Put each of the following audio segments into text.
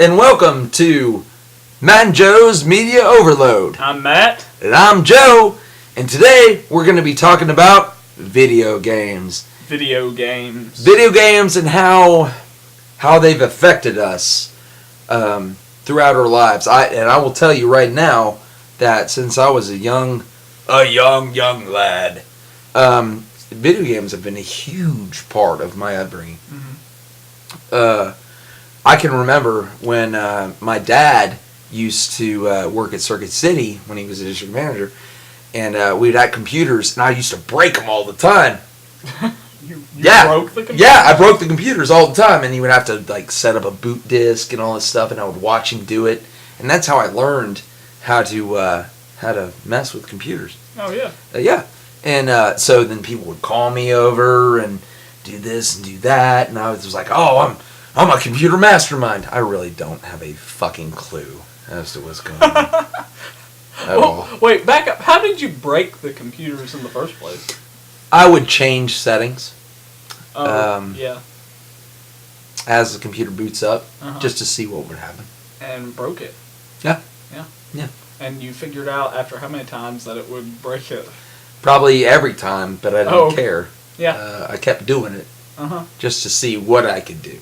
and welcome to Matt and Joe's Media Overload. I'm Matt. And I'm Joe, and today we're going to be talking about video games. Video games. Video games and how they've affected us throughout our lives. I will tell you right now that since I was a young lad, video games have been a huge part of my upbringing. Mm-hmm. I can remember when my dad used to work at Circuit City when he was a district manager, and we'd have computers, and I used to break them all the time. You broke the computers? Yeah, I broke the computers all the time, and he would have to set up a boot disk and all this stuff, and I would watch him do it, and that's how I learned how to mess with computers. Oh yeah. Yeah, and so then people would call me over and do this and do that, and I was just like, oh, I'm a computer mastermind. I really don't have a fucking clue as to what's going on at all. Wait, back up. How did you break the computers in the first place? I would change settings Yeah. as the computer boots up, Uh-huh. just to see what would happen. And broke it. Yeah. Yeah. Yeah. And you figured out after how many times that it would break it? Probably every time, but I didn't care. Yeah. I kept doing it Uh-huh. just to see what I could do.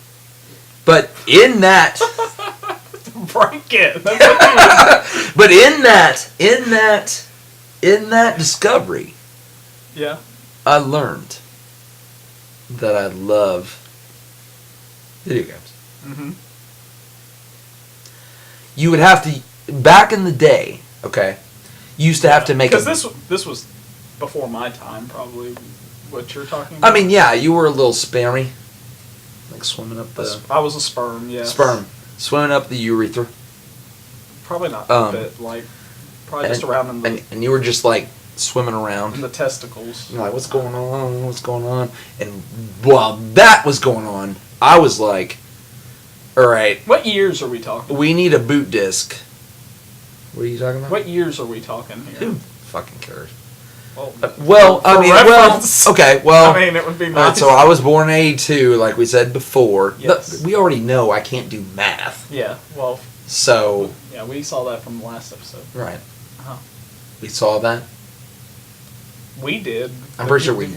But in that... Break it! That's what But in that discovery... Yeah. I learned that I love video games. Mm-hmm. You would have to, back in the day, okay, you used to have to make because this was before my time, probably. What you're talking I about? mean, yeah, you were a little spammy, like swimming up the I was a sperm, yes. swimming up the urethra. Probably not a bit, probably just around in the and you were just like swimming around in the testicles. You're like, what's going on? What's going on? And while that was going on, I was like, all right. What years are we talking? We need a boot disc. What are you talking about? What years are we talking here? Who fucking cares? Well, I mean, reference, okay, well. I mean, it would be nice. All right, so I was born in 82, like we said before. Yes. We already know I can't do math. Yeah, well. So. Yeah, we saw that from the last episode. Right. Uh-huh. We saw that? We did. I'm pretty sure we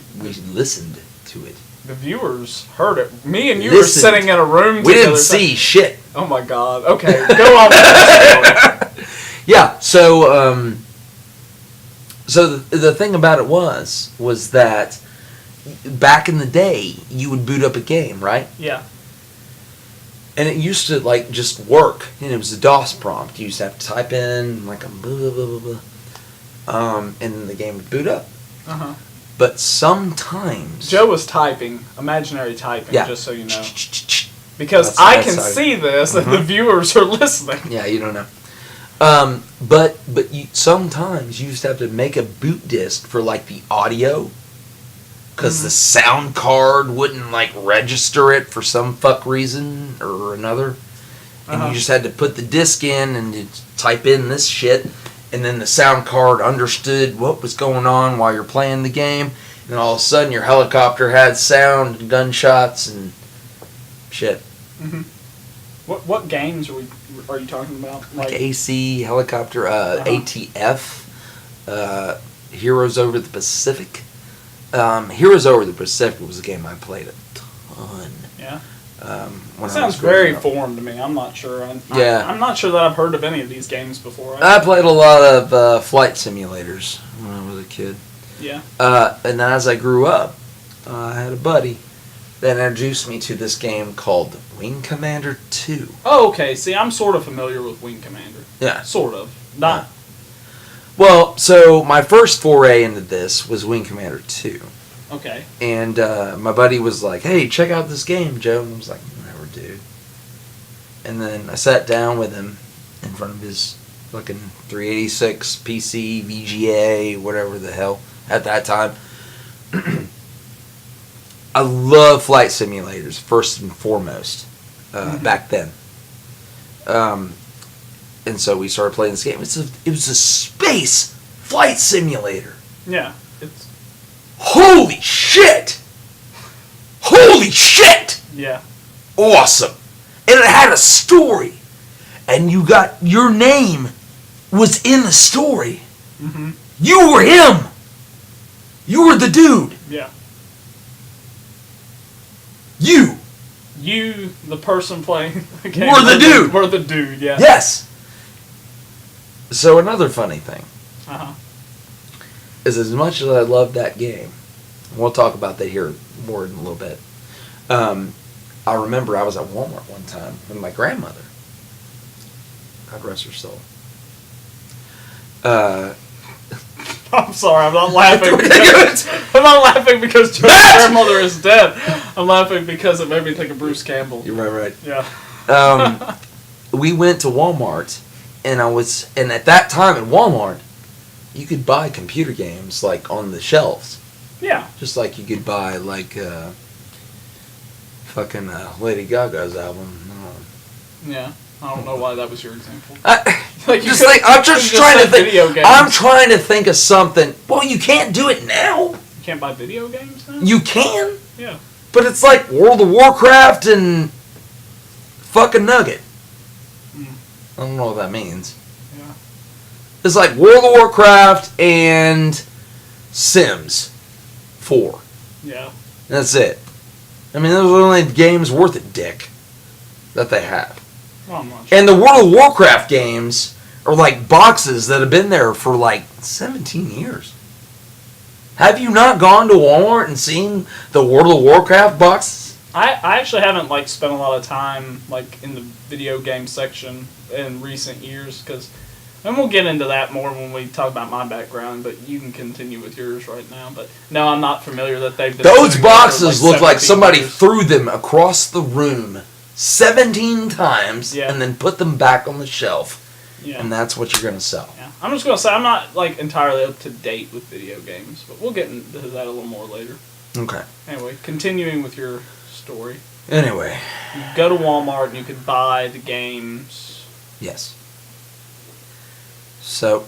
listened to it. The viewers heard it. Me and you were sitting in a room together. We didn't see shit. Oh my god. Okay, go on with the story. Yeah, so the thing about it was that back in the day, you would boot up a game, right? Yeah. And it used to, just work. And it was a DOS prompt. You used to have to type in, a blah, blah, blah, blah, blah. And then the game would boot up. Uh-huh. But sometimes... Joe was typing, imaginary typing, yeah. Just so you know. Because I can see this, and the viewers are listening. Yeah, you don't know. But sometimes you just have to make a boot disc for the audio, because the sound card wouldn't register it for some fuck reason or another, and you just had to put the disc in and you'd type in this shit, and then the sound card understood what was going on while you're playing the game, and all of a sudden your helicopter had sound and gunshots and shit. Mm-hmm. What games are you talking about? AC, helicopter, ATF, Heroes Over the Pacific. Heroes Over the Pacific was a game I played a ton. Yeah. When it sounds very foreign to me. I'm not sure. I'm not sure that I've heard of any of these games before. I played a lot of flight simulators when I was a kid. Yeah. And then as I grew up, I had a buddy that introduced me to this game called Wing Commander 2. Oh, okay. See, I'm sort of familiar with Wing Commander. Yeah. Sort of. Not. Well, so my first foray into this was Wing Commander 2. Okay. And my buddy was like, hey, check out this game, Joe. And I was like, whatever, dude. And then I sat down with him in front of his fucking 386 PC, VGA, whatever the hell, at that time. I love flight simulators, first and foremost, back then. And so we started playing this game. It was a space flight simulator. Yeah. It's Holy shit! Holy shit! Yeah. Awesome. And it had a story. and your name was in the story. Mm-hmm. You were him. You were the dude. Yeah. You, the person playing the game, were the dude. Were the dude. Yeah. Yes. So another funny thing is, as much as I love that game, and we'll talk about that here more in a little bit. I remember I was at Walmart one time with my grandmother. God rest her soul. I'm sorry, I'm not laughing because Joe's grandmother is dead. I'm laughing because it made me think of Bruce Campbell. You remember right? Yeah. We went to Walmart, and at that time at Walmart, you could buy computer games like on the shelves. Yeah. Just like you could buy like fucking Lady Gaga's album. Yeah. I don't know why that was your example. I'm just trying to think. Video games. I'm trying to think of something. Well, you can't do it now. You can't buy video games now? You can. Yeah. But it's like World of Warcraft and fucking Nugget. I don't know what that means. Yeah. It's like World of Warcraft and Sims 4. Yeah. That's it. I mean, those are the only games worth it, dick, that they have. Well, I'm not sure. And the World of Warcraft games are like boxes that have been there for like 17 years. Have you not gone to Walmart and seen the World of Warcraft boxes? I actually haven't spent a lot of time in the video game section in recent years and we'll get into that more when we talk about my background, but you can continue with yours right now. But no, I'm not familiar that they've been. Those boxes look like somebody years. threw them across the room 17 times and then put them back on the shelf. Yeah. And that's what you're going to sell. Yeah. I'm just going to say I'm not entirely up to date with video games, but we'll get into that a little more later. Okay. Anyway, continuing with your story. Anyway. You go to Walmart and you could buy the games. Yes. So,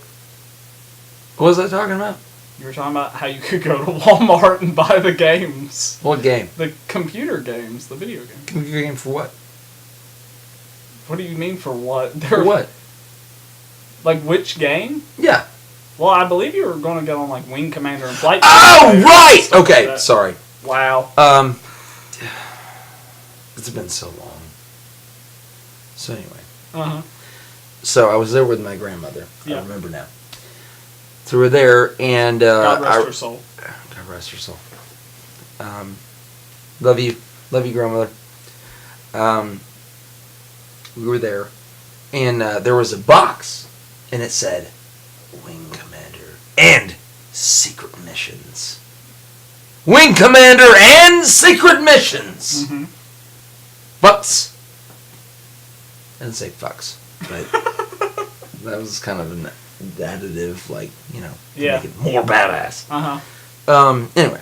what was I talking about? You were talking about how you could go to Walmart and buy the games. What game? The computer games, the video games. Computer game for what? What do you mean for what? For what? Like which game? Yeah. Well, I believe you were going to go on Wing Commander and Flight. Oh, right! Okay, like sorry. Wow. It's been so long. So anyway. Uh-huh. So I was there with my grandmother. Yeah. I remember now. So we're there, and God rest her soul. God rest her soul. Love you, grandmother. We were there, and there was a box, and it said, "Wing Commander and Secret Missions." Wing Commander and Secret Missions. Mm-hmm. Fucks. I didn't say fucks, but that was kind of an additive, to make it more badass. Uh-huh. Anyway,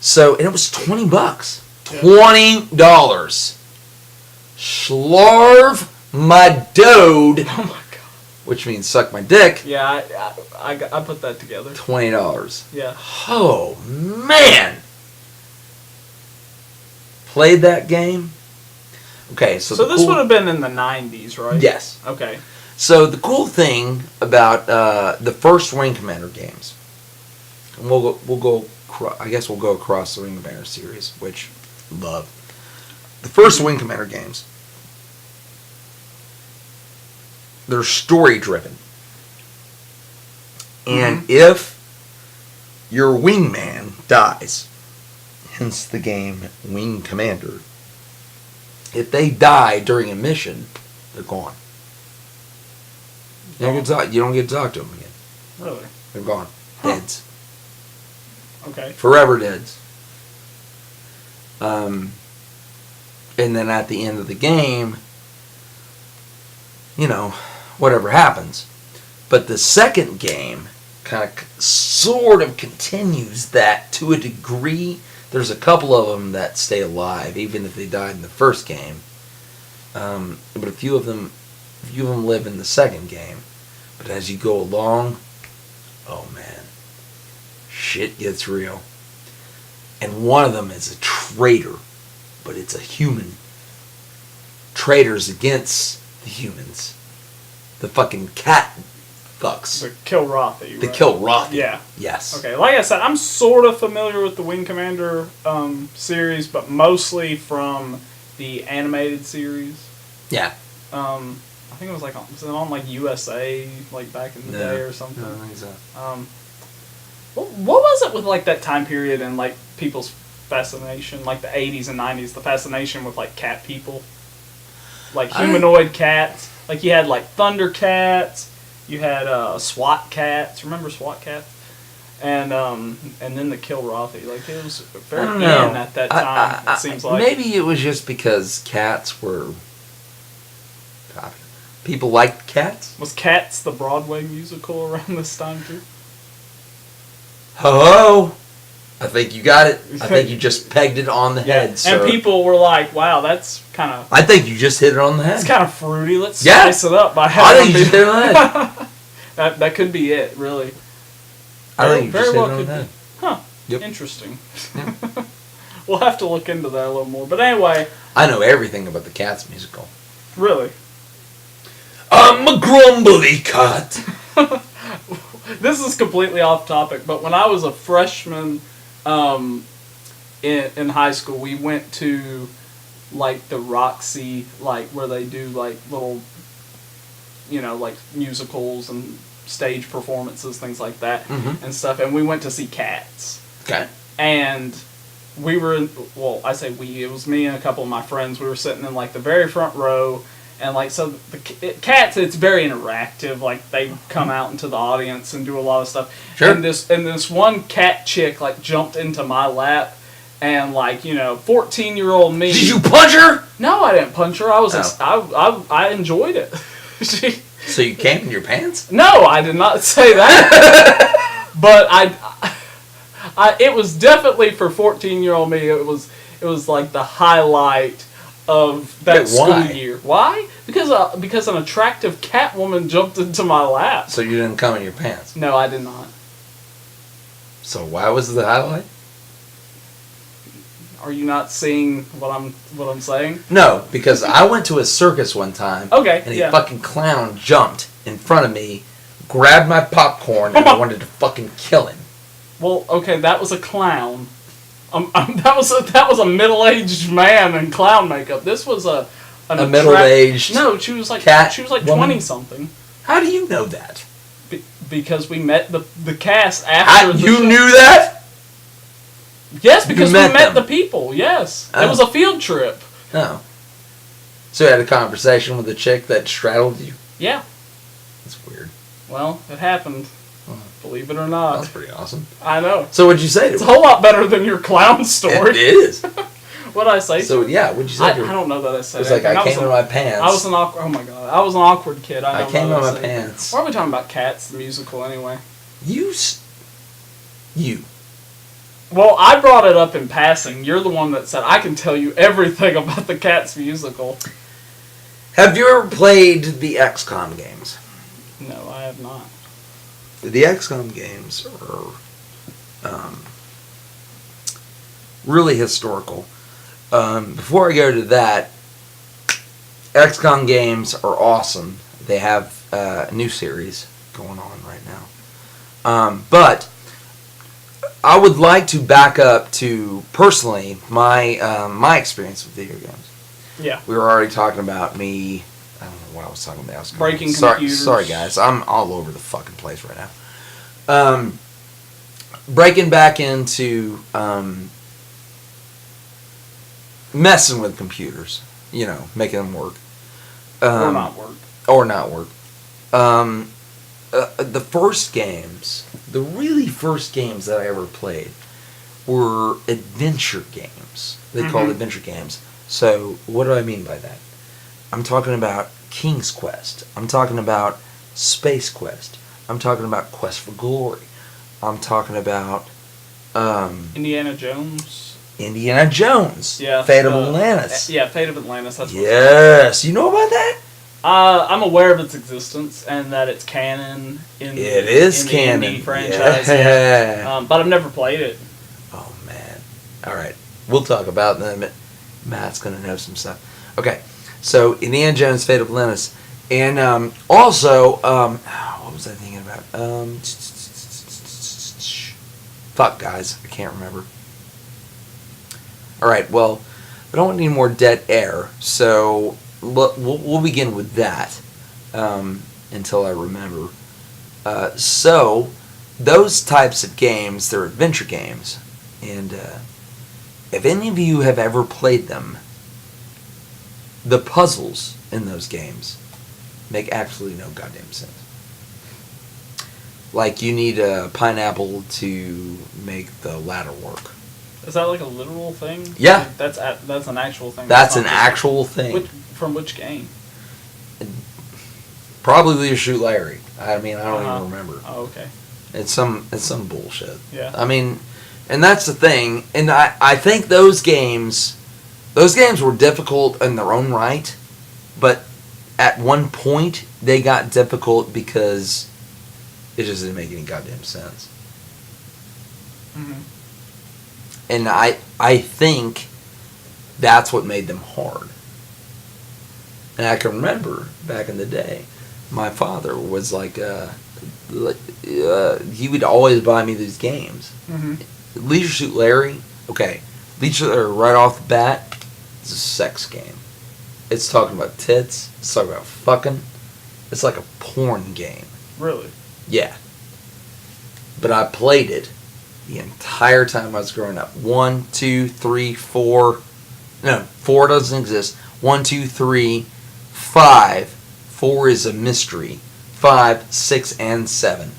so, and it was $20. $20. Schlarv my dode. Oh my god. Which means suck my dick. Yeah, I put that together. $20. Yeah. Oh, man. Played that game. Okay, so this would have been in the 90s, right? Yes. Okay. So the cool thing about the first Wing Commander games, and we'll go across the Wing Commander series, which love. The first Wing Commander games, they're story driven, and if your wingman dies, hence the game Wing Commander, if they die during a mission, they're gone. You don't get to talk to them again. Really? They're gone. Huh. Deads. Okay. Forever deads. And then at the end of the game, whatever happens. But the second game kind of sort of continues that to a degree. There's a couple of them that stay alive, even if they died in the first game. But a few of them live in the second game. But as you go along, oh man, shit gets real. And one of them is a traitor, but it's a human. Traitors against the humans. The fucking cat fucks. The Kilrathi. The right? Kilrathi. Yeah. Yes. Okay, like I said, I'm sort of familiar with the Wing Commander series, but mostly from the animated series. Yeah. I think it was was it on like USA like back in the day or something? No, I don't think so. What was it with like that time period and like people's fascination, like the 80s and 90s, the fascination with like cat people, like humanoid cats. Like you had like Thundercats, you had SWAT cats. Remember SWAT cats? And then the Kilrathi. Like it was very in at that time. It seems like maybe it was just because cats were popular. People liked cats. Was Cats the Broadway musical around this time too? Hello. I think you got it. I think you just pegged it on the head, sir. And people were like, "Wow, that's kind of." I think you just hit it on the head. It's kind of fruity. Let's spice it up by having. I think you just hit it on the head. that could be it, really. I think you just hit it on the head. Huh. Yep. Interesting. Yeah. We'll have to look into that a little more. But anyway. I know everything about the Cats musical. Really? I'm a grumbly cat. This is completely off topic, but when I was a freshman in high school, we went to like the Roxy, like where they do like little, like musicals and stage performances, things like that, and stuff. And we went to see Cats. Okay. And we were in, I say we, it was me and a couple of my friends. We were sitting in like the very front row. And like so, Cats, it's very interactive. Like they come out into the audience and do a lot of stuff. Sure. And this one cat chick like jumped into my lap, and like 14-year-old me. Did you punch her? No, I didn't punch her. I enjoyed it. So you came in your pants? No, I did not say that. But it was definitely for 14-year-old me. It was like the highlight of that school year. Why? Because an attractive cat woman jumped into my lap. So you didn't come in your pants? No, I did not. So why was it the highlight? Are you not seeing what I'm saying? No, because I went to a circus one time. Okay, and a fucking clown jumped in front of me, grabbed my popcorn, and I wanted to fucking kill him. Well, okay, that was a clown. That was a middle-aged man in clown makeup. This was a middle-aged. No, she was like cat 20-something. How do you know that? Because we met the cast after. You knew that? Yes, because we met the people. Yes, it was a field trip. Oh, so you had a conversation with a chick that straddled you? Yeah. That's weird. Well, it happened. Believe it or not. That's pretty awesome. I know. So what'd you say to her? It's a whole lot better than your clown story. It is. What'd I say? So yeah, what'd you say to her? I don't know that I said it. It was like I came in my pants. I was an awkward. Oh my god, I was an awkward kid. I came in my pants. Why are we talking about Cats, the musical, anyway? You. Well, I brought it up in passing. You're the one that said I can tell you everything about the Cats musical. Have you ever played the XCOM games? No, I have not. The XCOM games are really historical. Before I go to that, XCOM games are awesome. They have a new series going on right now. But I would like to back up to, personally, my experience with video games. Yeah. We were already talking about me. I don't know what I was talking about. Breaking computers. Sorry, guys. I'm all over the fucking place right now. Breaking back into messing with computers. Making them work. Or not work. Or not work. The first games, the really first games that I ever played were adventure games. They called adventure games. So, what do I mean by that? I'm talking about King's Quest. I'm talking about Space Quest. I'm talking about Quest for Glory. I'm talking about Indiana Jones. Indiana Jones. Yeah. Fate of Atlantis. Yeah, Fate of Atlantis. That's yes. You know about that? I'm aware of its existence and that it's canon in the canon. Indy franchise. Yeah. But I've never played it. Oh man. All right. We'll talk about that in a minute. Matt's gonna know some stuff. Okay. So Indiana Jones: Fate of Atlantis And also, what was I thinking about? Fuck, guys, I can't remember. All right, well, I don't want any more dead air, so we'll begin with that until I remember. So, those types of games, they're adventure games, and if any of you have ever played them, the puzzles in those games make absolutely no goddamn sense. Like, you need a pineapple to make the ladder work. Is that like a literal thing? Yeah. Like that's an actual thing. That's an actual thing. From which game? Probably Leisure Suit Larry. I mean, I don't even remember. Oh, okay. It's some bullshit. Yeah. I mean, and that's the thing. And I think those games were difficult in their own right, but at one point they got difficult because it just didn't make any goddamn sense. Mm-hmm. And I think that's what made them hard. And I can remember back in the day, my father was like, he would always buy me these games. Mm-hmm. Leisure Suit Larry, okay, Leisure Suit Larry right off the bat, it's a sex game. It's talking about tits. It's talking about fucking. It's like a porn game. Really? Yeah. But I played it the entire time I was growing up. 1, 2, 3, 4. No, 4 doesn't exist. 1, 2, 3, 5. 4 is a mystery. 5, 6, and 7.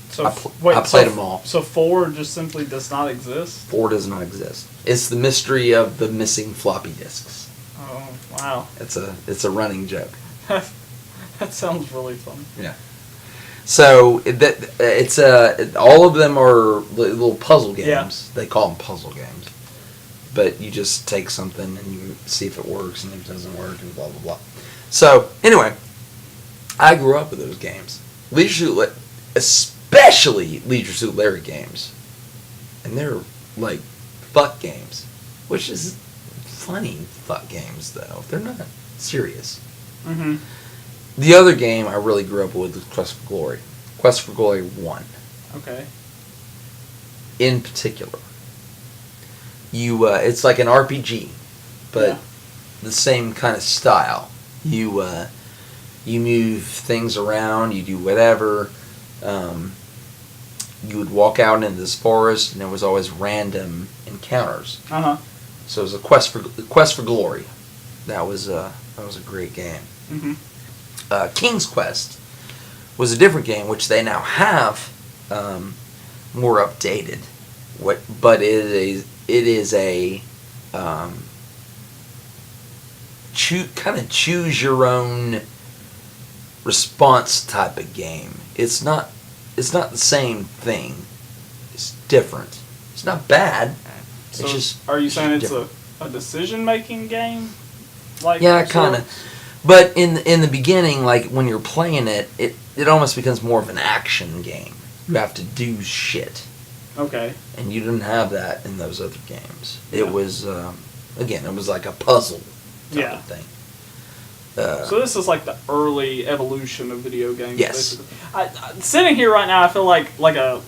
So I played them all. So 4 just simply does not exist? 4 does not exist. It's the mystery of the missing floppy disks. Oh, wow. It's a running joke. That sounds really fun. Yeah. So it's all of them are little puzzle games. Yeah. They call them puzzle games. But you just take something and you see if it works, and if it doesn't work, and blah blah blah. So anyway, I grew up with those games. Especially Leisure Suit Larry games, and they're like fuck games, which is funny fuck games though. They're not serious. Mm-hmm. The other game I really grew up with was Quest for Glory. Quest for Glory 1. Okay. In particular. It's like an RPG, but the same kind of style. You move things around, you do whatever. You would walk out into this forest, and there was always random encounters. Uh-huh. So it was a Quest for Glory. That was a great game. Mm-hmm. King's Quest was a different game, which they now have more updated. But it is a choose your own response type of game. It's not the same thing. It's different. It's not bad. So it's just. Are you saying it's different. a decision making game? Like Yeah, kind of. But in the beginning, like when you're playing it, it almost becomes more of an action game. You have to do shit. Okay. And you didn't have that in those other games. It was again, it was like a puzzle type of thing. So this is like the early evolution of video games. Yes. Basically. I sitting here right now, I feel like a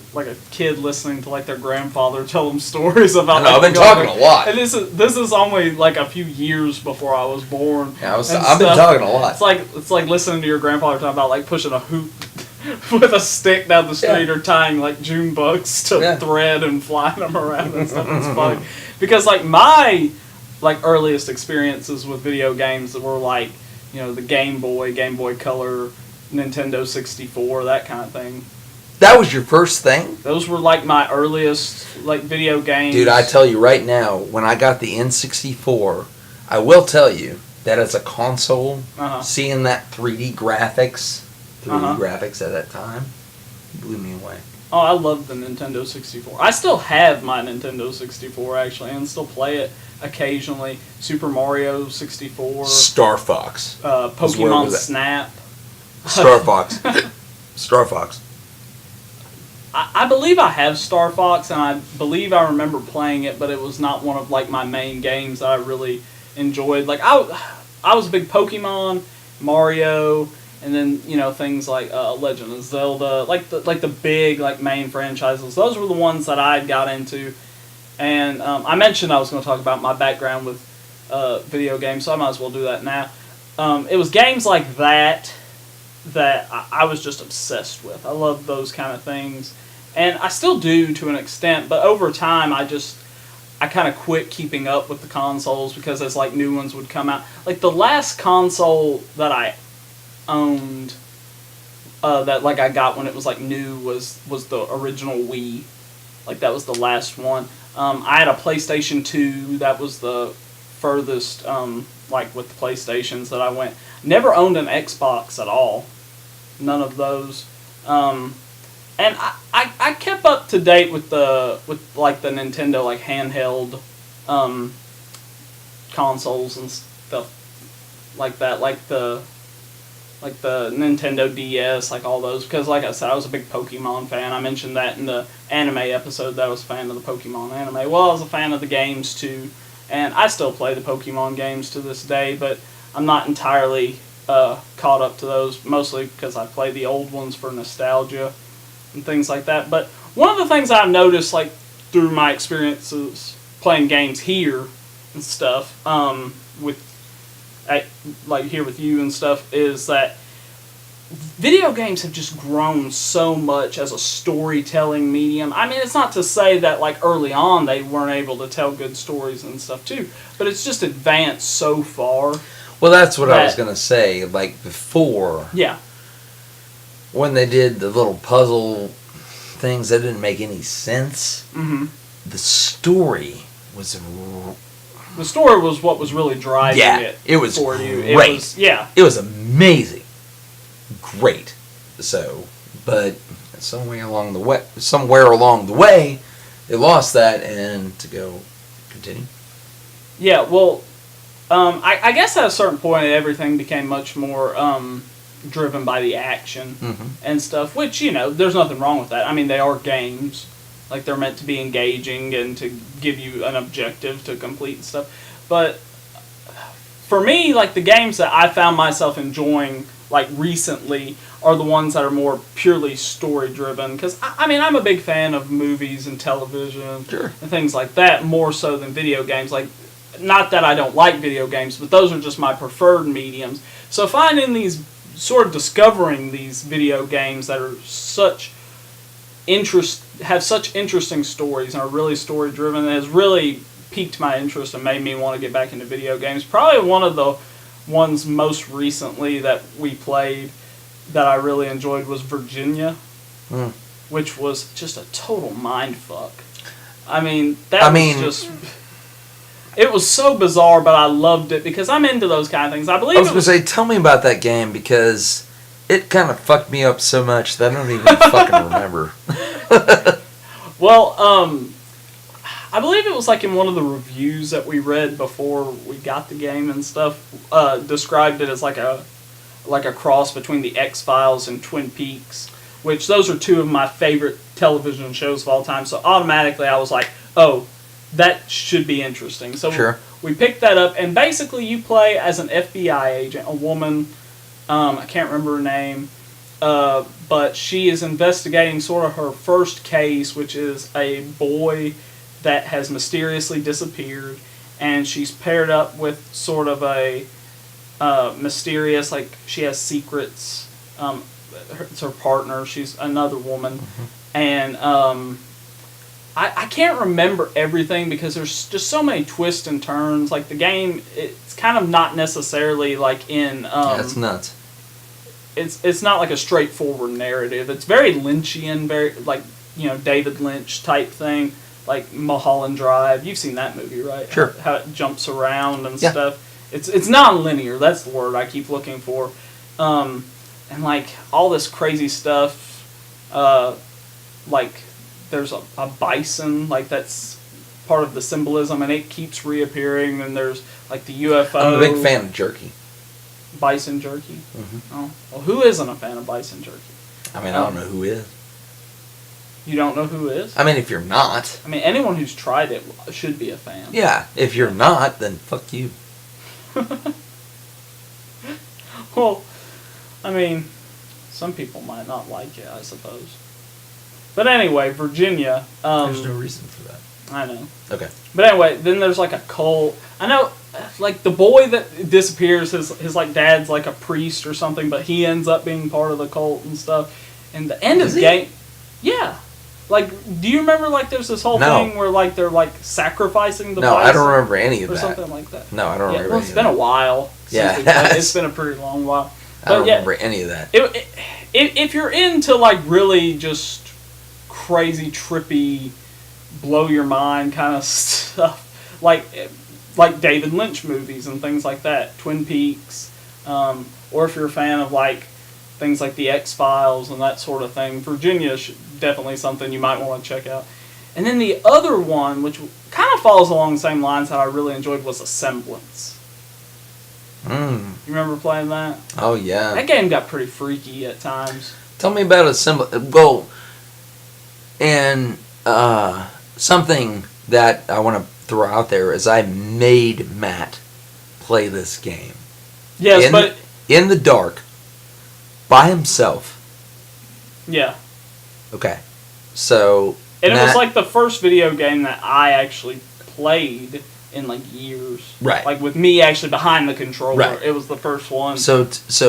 kid listening to like their grandfather tell them stories about. I've been talking a lot. And this is only like a few years before I was born. Yeah, I've been talking a lot. It's like listening to your grandfather talk about like pushing a hoop with a stick down the street or tying like June bugs to thread and flying them around and stuff. It's funny because like my earliest experiences with video games were like, you know, the Game Boy Color, Nintendo 64, that kind of thing. That was your first thing? Those were like my earliest like video games. Dude, I tell you right now, when I got the N64, I will tell you that as a console, seeing that 3D graphics at that time, blew me away. Oh, I love the Nintendo 64. I still have my Nintendo 64 actually, and still play it occasionally. Super Mario 64. Star Fox. Pokemon Snap. Star Fox. Star Fox. I believe I have Star Fox, and I believe I remember playing it, but it was not one of like my main games that I really enjoyed. Like I was a big Pokemon Mario, and then things like Legend of Zelda, like the big like main franchises. Those were the ones that I got into, and I mentioned I was going to talk about my background with video games, so I might as well do that now. It was games like that I was just obsessed with. I love those kind of things, and I still do to an extent. But over time, I kind of quit keeping up with the consoles because as like new ones would come out. Like the last console that I owned, that like I got when it was like new was the original Wii. Like that was the last one. I had a PlayStation 2. That was the furthest like with the PlayStations that I went. Never owned an Xbox at all. None of those. And I kept up to date with like the Nintendo like handheld consoles and stuff like that, like the Nintendo DS, like all those, because like I said, I was a big Pokemon fan. I mentioned that in the anime episode that I was a fan of the Pokemon anime. Well, I was a fan of the games too, and I still play the Pokemon games to this day, but I'm not entirely caught up to those, mostly because I play the old ones for nostalgia and things like that. But one of the things I've noticed, like through my experiences playing games here and stuff, like here with you and stuff, is that video games have just grown so much as a storytelling medium. I mean, it's not to say that like early on they weren't able to tell good stories and stuff too, but it's just advanced so far. Well, that's what I was going to say. Like before, yeah, when they did the little puzzle things that didn't make any sense, the story was what was really driving it. It was for you. Great. It was amazing, great. So, but somewhere along the way, they lost that, and to go continue. Yeah, well, I guess at a certain point, everything became much more driven by the action and stuff, which, there's nothing wrong with that. I mean, they are games. Like, they're meant to be engaging and to give you an objective to complete and stuff. But for me, like, the games that I found myself enjoying, like, recently are the ones that are more purely story-driven. Because, I mean, I'm a big fan of movies and television and things like that, more so than video games. Like, not that I don't like video games, but those are just my preferred mediums. So finding these, sort of discovering these video games that are have such interesting stories and are really story driven, has really piqued my interest and made me want to get back into video games. Probably one of the ones most recently that we played that I really enjoyed was Virginia, which was just a total mind fuck. I mean, it was so bizarre, but I loved it because I'm into those kind of things. I was going to say, tell me about that game, because it kind of fucked me up so much that I don't even fucking remember. Well, I believe it was like in one of the reviews that we read before we got the game and stuff, described it as like a cross between the X-Files and Twin Peaks, which those are two of my favorite television shows of all time. So automatically I was like, oh, that should be interesting. So we picked that up, and basically you play as an FBI agent, a woman. I can't remember her name, but she is investigating sort of her first case, which is a boy that has mysteriously disappeared, and she's paired up with sort of a mysterious, like, she has secrets. It's her partner. She's another woman, and I can't remember everything because there's just so many twists and turns. Like, the game, it's kind of not necessarily like in... That's nuts. It's not like a straightforward narrative. It's very Lynchian, very, like, David Lynch type thing. Like Mulholland Drive. You've seen that movie, right? Sure. How it jumps around and stuff. It's non-linear. That's the word I keep looking for. And, like, all this crazy stuff. Like, there's a bison. Like, that's part of the symbolism, and it keeps reappearing. And there's, like, the UFO. I'm a big fan of jerky. Bison jerky? Oh. Well, who isn't a fan of bison jerky? I mean, I don't know who is. You don't know who is? I mean, if you're not. I mean, anyone who's tried it should be a fan. Yeah, if you're not, then fuck you. Well, I mean, some people might not like it, I suppose. But anyway, Virginia. There's no reason for that. I know. Okay. But anyway, then there's like a cult. I know, like the boy that disappears, his like dad's like a priest or something, but he ends up being part of the cult and stuff. And the end of the game, yeah. Like, do you remember like there's this whole thing where like they're like sacrificing the bison? I don't remember any of or that. something like that. No, I don't remember. Well, it's been a while. Yeah, it's been a pretty long while. I don't remember any of that. If you're into like really just crazy, trippy, blow your mind kind of stuff, like David Lynch movies and things like that, Twin Peaks, or if you're a fan of like things like the X-Files and that sort of thing, Virginia is definitely something you might want to check out. And then the other one, which kind of follows along the same lines that I really enjoyed, was A Semblance. You remember playing that? Oh, yeah. That game got pretty freaky at times. Tell me about A Semblance. Well, and something that I want to throw out there is I made Matt play this game. Yes, but in the dark, by himself. Yeah. Okay. So. And it was like the first video game that I actually played in like years. Right. Like with me actually behind the controller. Right. It was the first one. So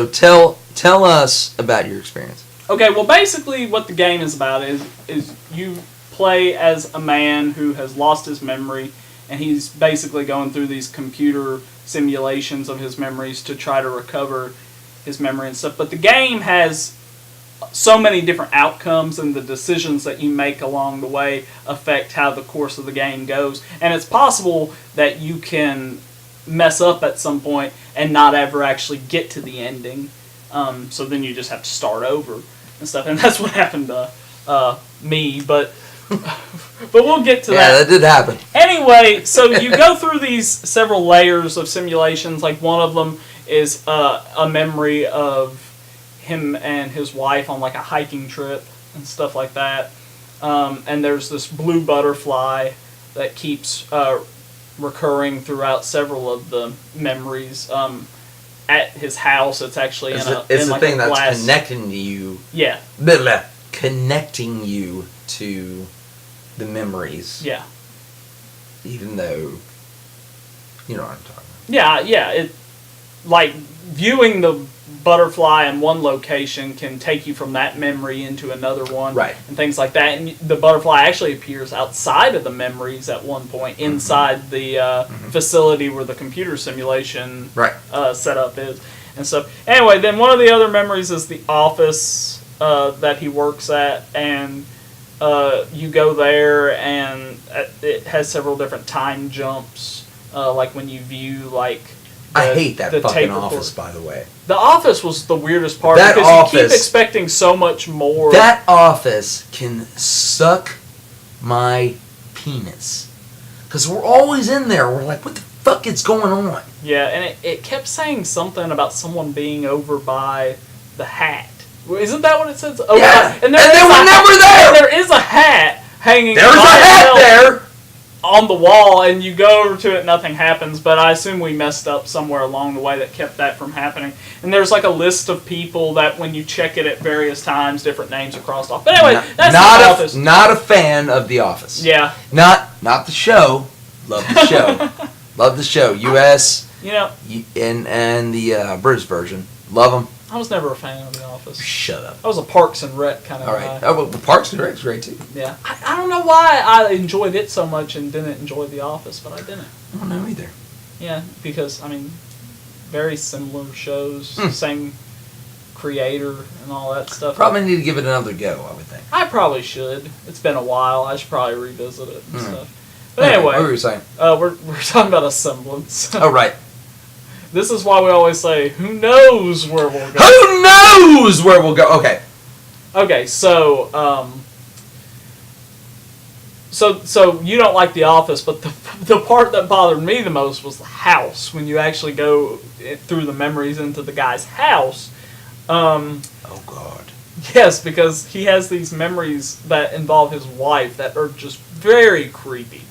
tell us about your experience. Okay, well basically what the game is about is you play as a man who has lost his memory, and he's basically going through these computer simulations of his memories to try to recover his memory and stuff. But the game has so many different outcomes, and the decisions that you make along the way affect how the course of the game goes. And it's possible that you can mess up at some point and not ever actually get to the ending. So then you just have to start over and stuff. And that's what happened to me, but we'll get to that. Yeah, that did happen. Anyway, so you go through these several layers of simulations. Like one of them is a memory of him and his wife on like a hiking trip and stuff like that. And there's this blue butterfly that keeps recurring throughout several of the memories. At his house, it's actually It's in the like thing a that's glass. connecting you. Yeah. Connecting you to the memories. Yeah. Even though, you know what I'm talking about. Yeah. It like viewing the butterfly in one location can take you from that memory into another one, right? And things like that. And the butterfly actually appears outside of the memories at one point, inside the facility where the computer simulation setup is. And so, anyway, then one of the other memories is the office that he works at, and you go there, and it has several different time jumps, like when you view like. I hate that fucking office, by the way. The office was the weirdest part That because office, you keep expecting so much more. That office can suck my penis. Because we're always in there. We're like, what the fuck is going on? Yeah, and it kept saying something about someone being over by the hat. Isn't that what it says? Oh, yeah, and they were never there! There is a hat hanging There's a hat there! On the wall, and you go over to it, nothing happens, but I assume we messed up somewhere along the way that kept that from happening. And there's like a list of people that when you check it at various times, different names are crossed off. But anyway, that's The Office. Not a fan of The Office. Yeah. Not the show. Love the show. Love the show. U.S. You know. And the British version. Love them. I was never a fan of The Office. Shut up. I was a Parks and Rec kind of guy. All right. Oh, well, Parks and Rec's great too. Yeah. I don't know why I enjoyed it so much and didn't enjoy The Office, but I didn't. I don't know either. Yeah, because, I mean, very similar shows, same creator and all that stuff. Probably need to give it another go, I would think. I probably should. It's been a while. I should probably revisit it and stuff. But anyway. What were you saying? We're talking about A Semblance. Oh, right. This is why we always say, who knows where we'll go? Who knows where we'll go? Okay. Okay, so you don't like The Office, but the part that bothered me the most was the house. When you actually go through the memories into the guy's house. Oh, God. Yes, because he has these memories that involve his wife that are just very creepy.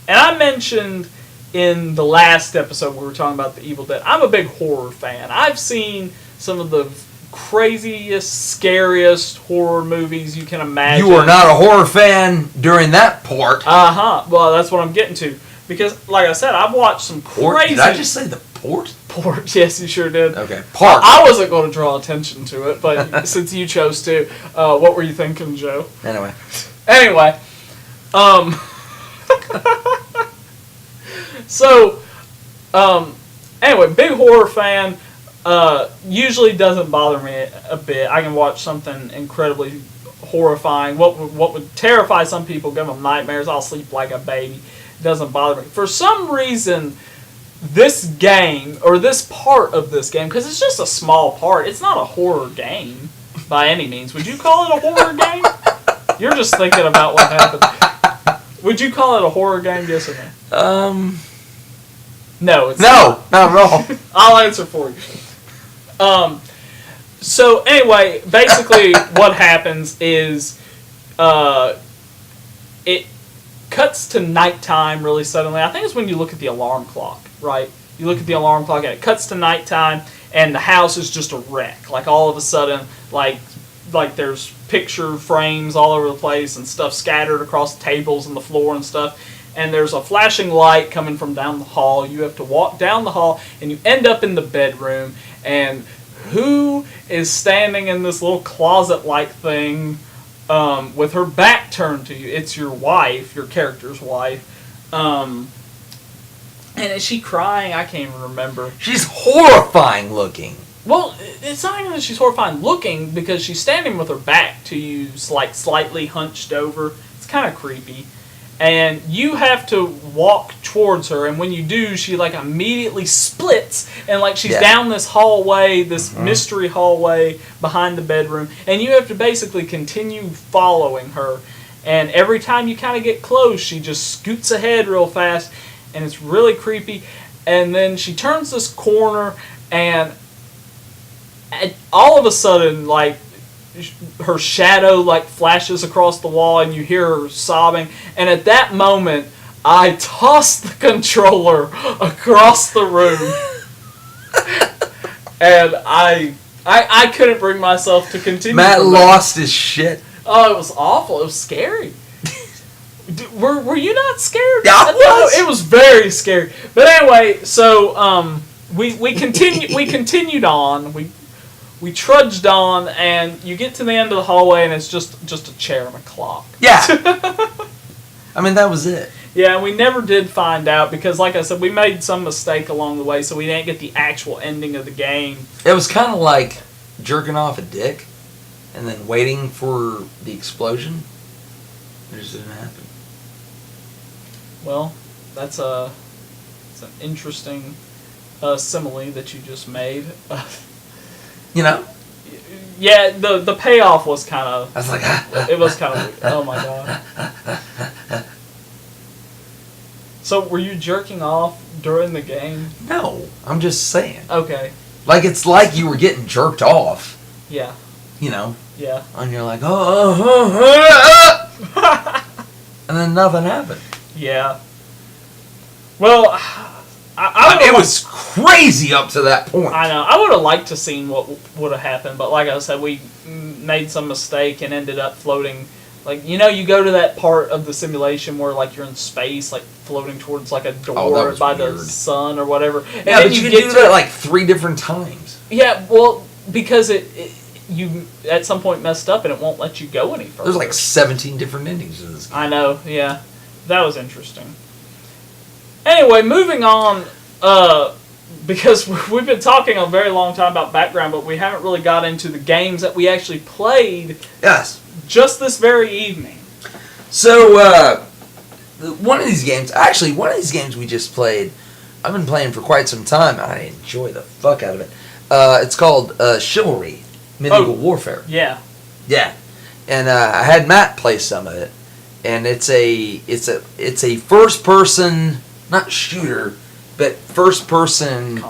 And I mentioned in the last episode we were talking about the Evil Dead. I'm a big horror fan. I've seen some of the craziest, scariest horror movies you can imagine. You are not a horror fan during that part. Well, that's what I'm getting to. Because, like I said, I've watched some crazy... Did I just say the port? Port, yes, you sure did. Okay, part. I wasn't going to draw attention to it, but since you chose to, what were you thinking, Joe? Anyway. So, anyway, big horror fan. Usually doesn't bother me a bit. I can watch something incredibly horrifying. What would terrify some people, give them nightmares. I'll sleep like a baby. It doesn't bother me. For some reason, this game, or this part of this game, because it's just a small part. It's not a horror game by any means. Would you call it a horror game? You're just thinking about what happened. Would you call it a horror game, yes or no? No, it's not at all. I'll answer for you. So anyway, basically what happens is it cuts to nighttime really suddenly. I think it's when you look at the alarm clock, right? You look at the alarm clock and it cuts to nighttime and the house is just a wreck. Like all of a sudden, like there's picture frames all over the place and stuff scattered across the tables and the floor and stuff. And there's a flashing light coming from down the hall. You have to walk down the hall, and you end up in the bedroom. And who is standing in this little closet-like thing with her back turned to you? It's your wife, your character's wife. And is she crying? I can't even remember. She's horrifying looking. Well, it's not even that she's horrifying looking, because she's standing with her back to you, like slightly hunched over. It's kind of creepy. And you have to walk towards her, and when you do, she like immediately splits, and like she's down this hallway, this mystery hallway behind the bedroom, and you have to basically continue following her. And every time you kind of get close, she just scoots ahead real fast, and it's really creepy. And then she turns this corner, and all of a sudden, like, her shadow like flashes across the wall and you hear her sobbing, and at that moment I tossed the controller across the room and I couldn't bring myself to continue. Matt lost his shit. Oh, it was awful. It was scary. Were you not scared? Yeah, I was. No, it was very scary. But anyway, so we continued on. We trudged on, and you get to the end of the hallway, and it's just a chair and a clock. Yeah. I mean, that was it. Yeah, and we never did find out, because, like I said, we made some mistake along the way, so we didn't get the actual ending of the game. It was kind of like jerking off a dick, and then waiting for the explosion. It just didn't happen. Well, it's an interesting simile that you just made. You know? Yeah, the payoff was kind of... I was like... it was kind of... Oh, my God. So, were you jerking off during the game? No, I'm just saying. Okay. Like, it's like you were getting jerked off. Yeah. You know? Yeah. And you're like, and then nothing happened. Yeah. Well... it was crazy up to that point. I know. I would have liked to seen what would have happened, but like I said, we made some mistake and ended up floating. Like, you know, you go to that part of the simulation where like you're in space, like floating towards like a door by the sun or whatever. And yeah, but you get do that like 3 different times. Yeah, well, because you at some point messed up and it won't let you go any further. There's like 17 different endings to this game. I know. Yeah, that was interesting. Anyway, moving on, because we've been talking a very long time about background, but we haven't really got into the games that we actually played. Yes. Just this very evening. So, one of these games we just played, I've been playing for quite some time. I enjoy the fuck out of it. It's called Chivalry, Medieval Warfare. Yeah. Yeah. And I had Matt play some of it, and it's a first person. Not shooter, but first-person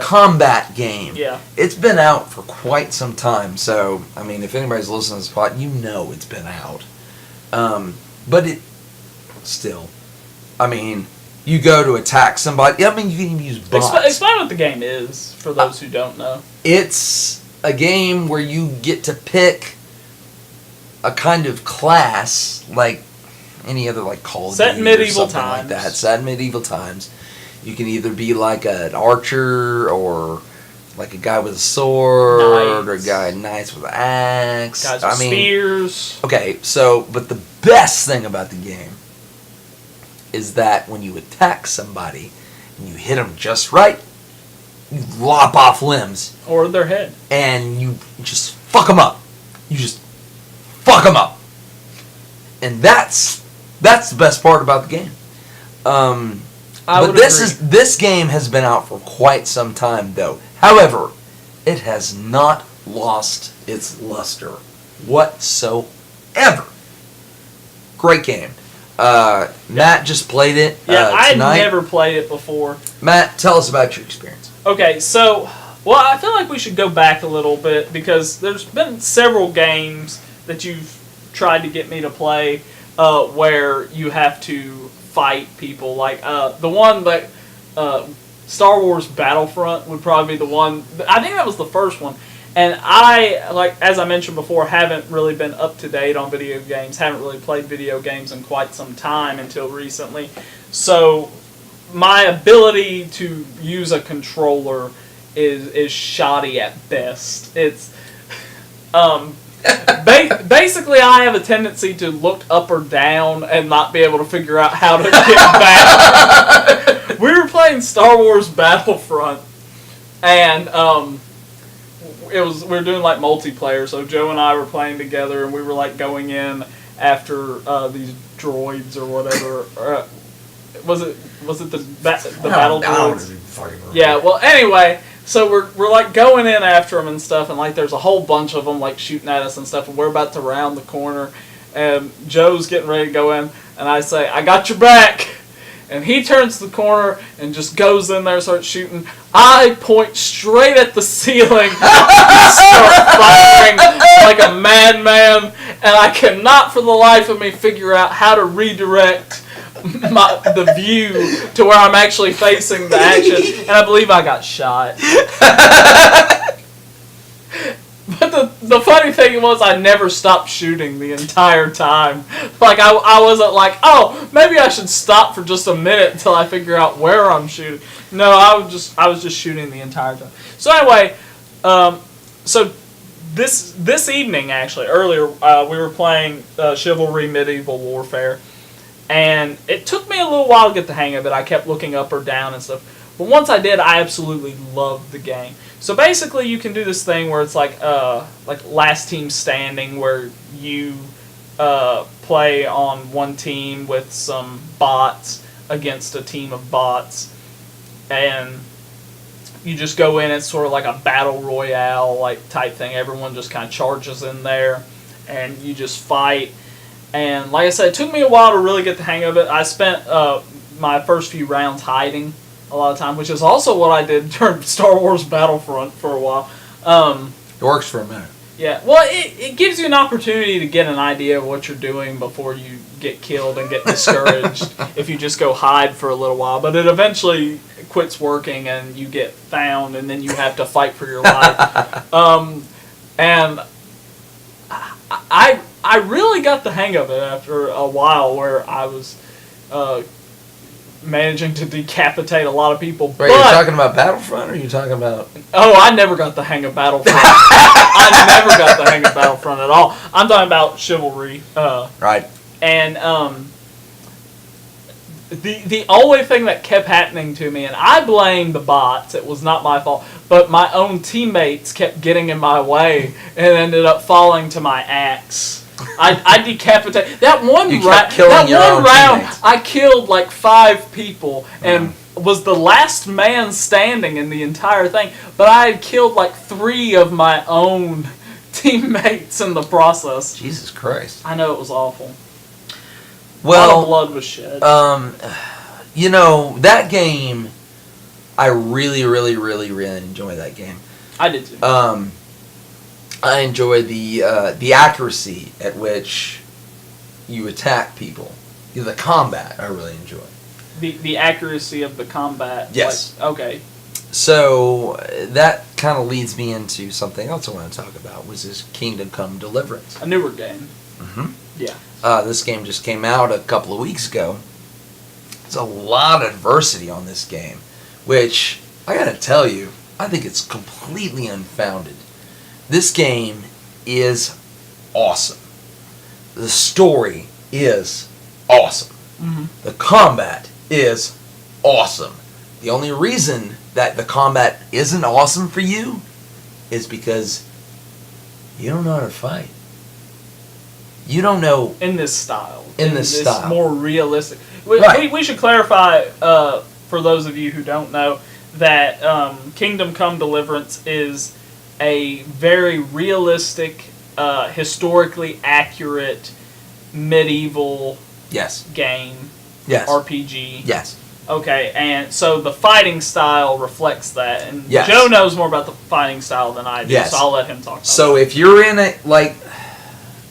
combat game. Yeah. It's been out for quite some time, so, I mean, if anybody's listening to this pod, you know it's been out. But it, still, I mean, you go to attack somebody. I mean, you can even use bots. Explain what the game is for those who don't know. It's a game where you get to pick a kind of class, like any other, like Call of Duty Set in medieval or something times. like that. Set in medieval times. You can either be like an archer or like a guy with a sword or a guy knights with an axe. Guys with spears. Okay, but the best thing about the game is that when you attack somebody and you hit them just right, you lop off limbs. Or their head. And you just fuck them up. You just fuck them up. And that's the best part about the game. But this game has been out for quite some time, though. However, it has not lost its luster whatsoever. Great game. Matt just played it I tonight. had never played it before. Matt, tell us about your experience. Okay, so, well, I feel like we should go back a little bit because there's been several games that you've tried to get me to play where you have to fight people. Like, the one that Star Wars Battlefront would probably be the one. I think that was the first one. And I, like, as I mentioned before, haven't really been up to date on video games, haven't really played video games in quite some time until recently. So my ability to use a controller is shoddy at best. It's basically I have a tendency to look up or down and not be able to figure out how to get back. We were playing Star Wars Battlefront, and we were doing like multiplayer. So Joe and I were playing together, and we were like going in after these droids or whatever. Was it the battle droids? Yeah. Well, anyway. So we're like going in after them and stuff, and like there's a whole bunch of them like shooting at us and stuff, and we're about to round the corner, and Joe's getting ready to go in, and I say, "I got your back," and he turns the corner and just goes in there and starts shooting. I point straight at the ceiling, and start firing like a madman, and I cannot for the life of me figure out how to redirect the view to where I'm actually facing the action, and I believe I got shot. But the funny thing was I never stopped shooting the entire time. Like I wasn't like, oh, maybe I should stop for just a minute until I figure out where I'm shooting. No, I was just shooting the entire time. So anyway, so this evening actually earlier we were playing Chivalry Medieval Warfare. And it took me a little while to get the hang of it. I kept looking up or down and stuff. But once I did, I absolutely loved the game. So basically, you can do this thing where it's like last team standing, where you play on one team with some bots against a team of bots, and you just go in. It's sort of like a battle royale like type thing. Everyone just kind of charges in there, and you just fight. And like I said, it took me a while to really get the hang of it. I spent my first few rounds hiding a lot of time, which is also what I did during Star Wars Battlefront for a while. It works for a minute. Yeah, well, it gives you an opportunity to get an idea of what you're doing before you get killed and get discouraged if you just go hide for a little while. But it eventually quits working and you get found, and then you have to fight for your life. And I really got the hang of it after a while, where I was managing to decapitate a lot of people. Wait, you're talking about Battlefront, or are you talking about... Oh, I never got the hang of Battlefront. I never got the hang of Battlefront at all. I'm talking about Chivalry. Right. And the only thing that kept happening to me, and I blame the bots, it was not my fault, but my own teammates kept getting in my way and ended up falling to my axe. I decapitated that one round. Teammates. I killed like 5 people and was the last man standing in the entire thing. But I had killed like 3 of my own teammates in the process. Jesus Christ! I know, it was awful. Well, a lot of blood was shed. You know, that game, I really, really, really, really enjoy that game. I did too. I enjoy the accuracy at which you attack people. The combat I really enjoy. The accuracy of the combat. Yes. Like, okay. So that kind of leads me into something else I want to talk about, which is Kingdom Come Deliverance. A newer game. Mm-hmm. Yeah. This game just came out a couple of weeks ago. There's a lot of adversity on this game, which I gotta tell you, I think it's completely unfounded. This game is awesome. The story is awesome. Mm-hmm. The combat is awesome. The only reason that the combat isn't awesome for you is because you don't know how to fight. You don't know... In this style. In this style. More realistic. Right. We should clarify, for those of you who don't know, that Kingdom Come Deliverance is a very realistic, historically accurate, medieval Yes. game. Yes. RPG. Yes. Okay, and so the fighting style reflects that, and Yes. Joe knows more about the fighting style than I do, Yes. so I'll let him talk about So that. if you're in it, like,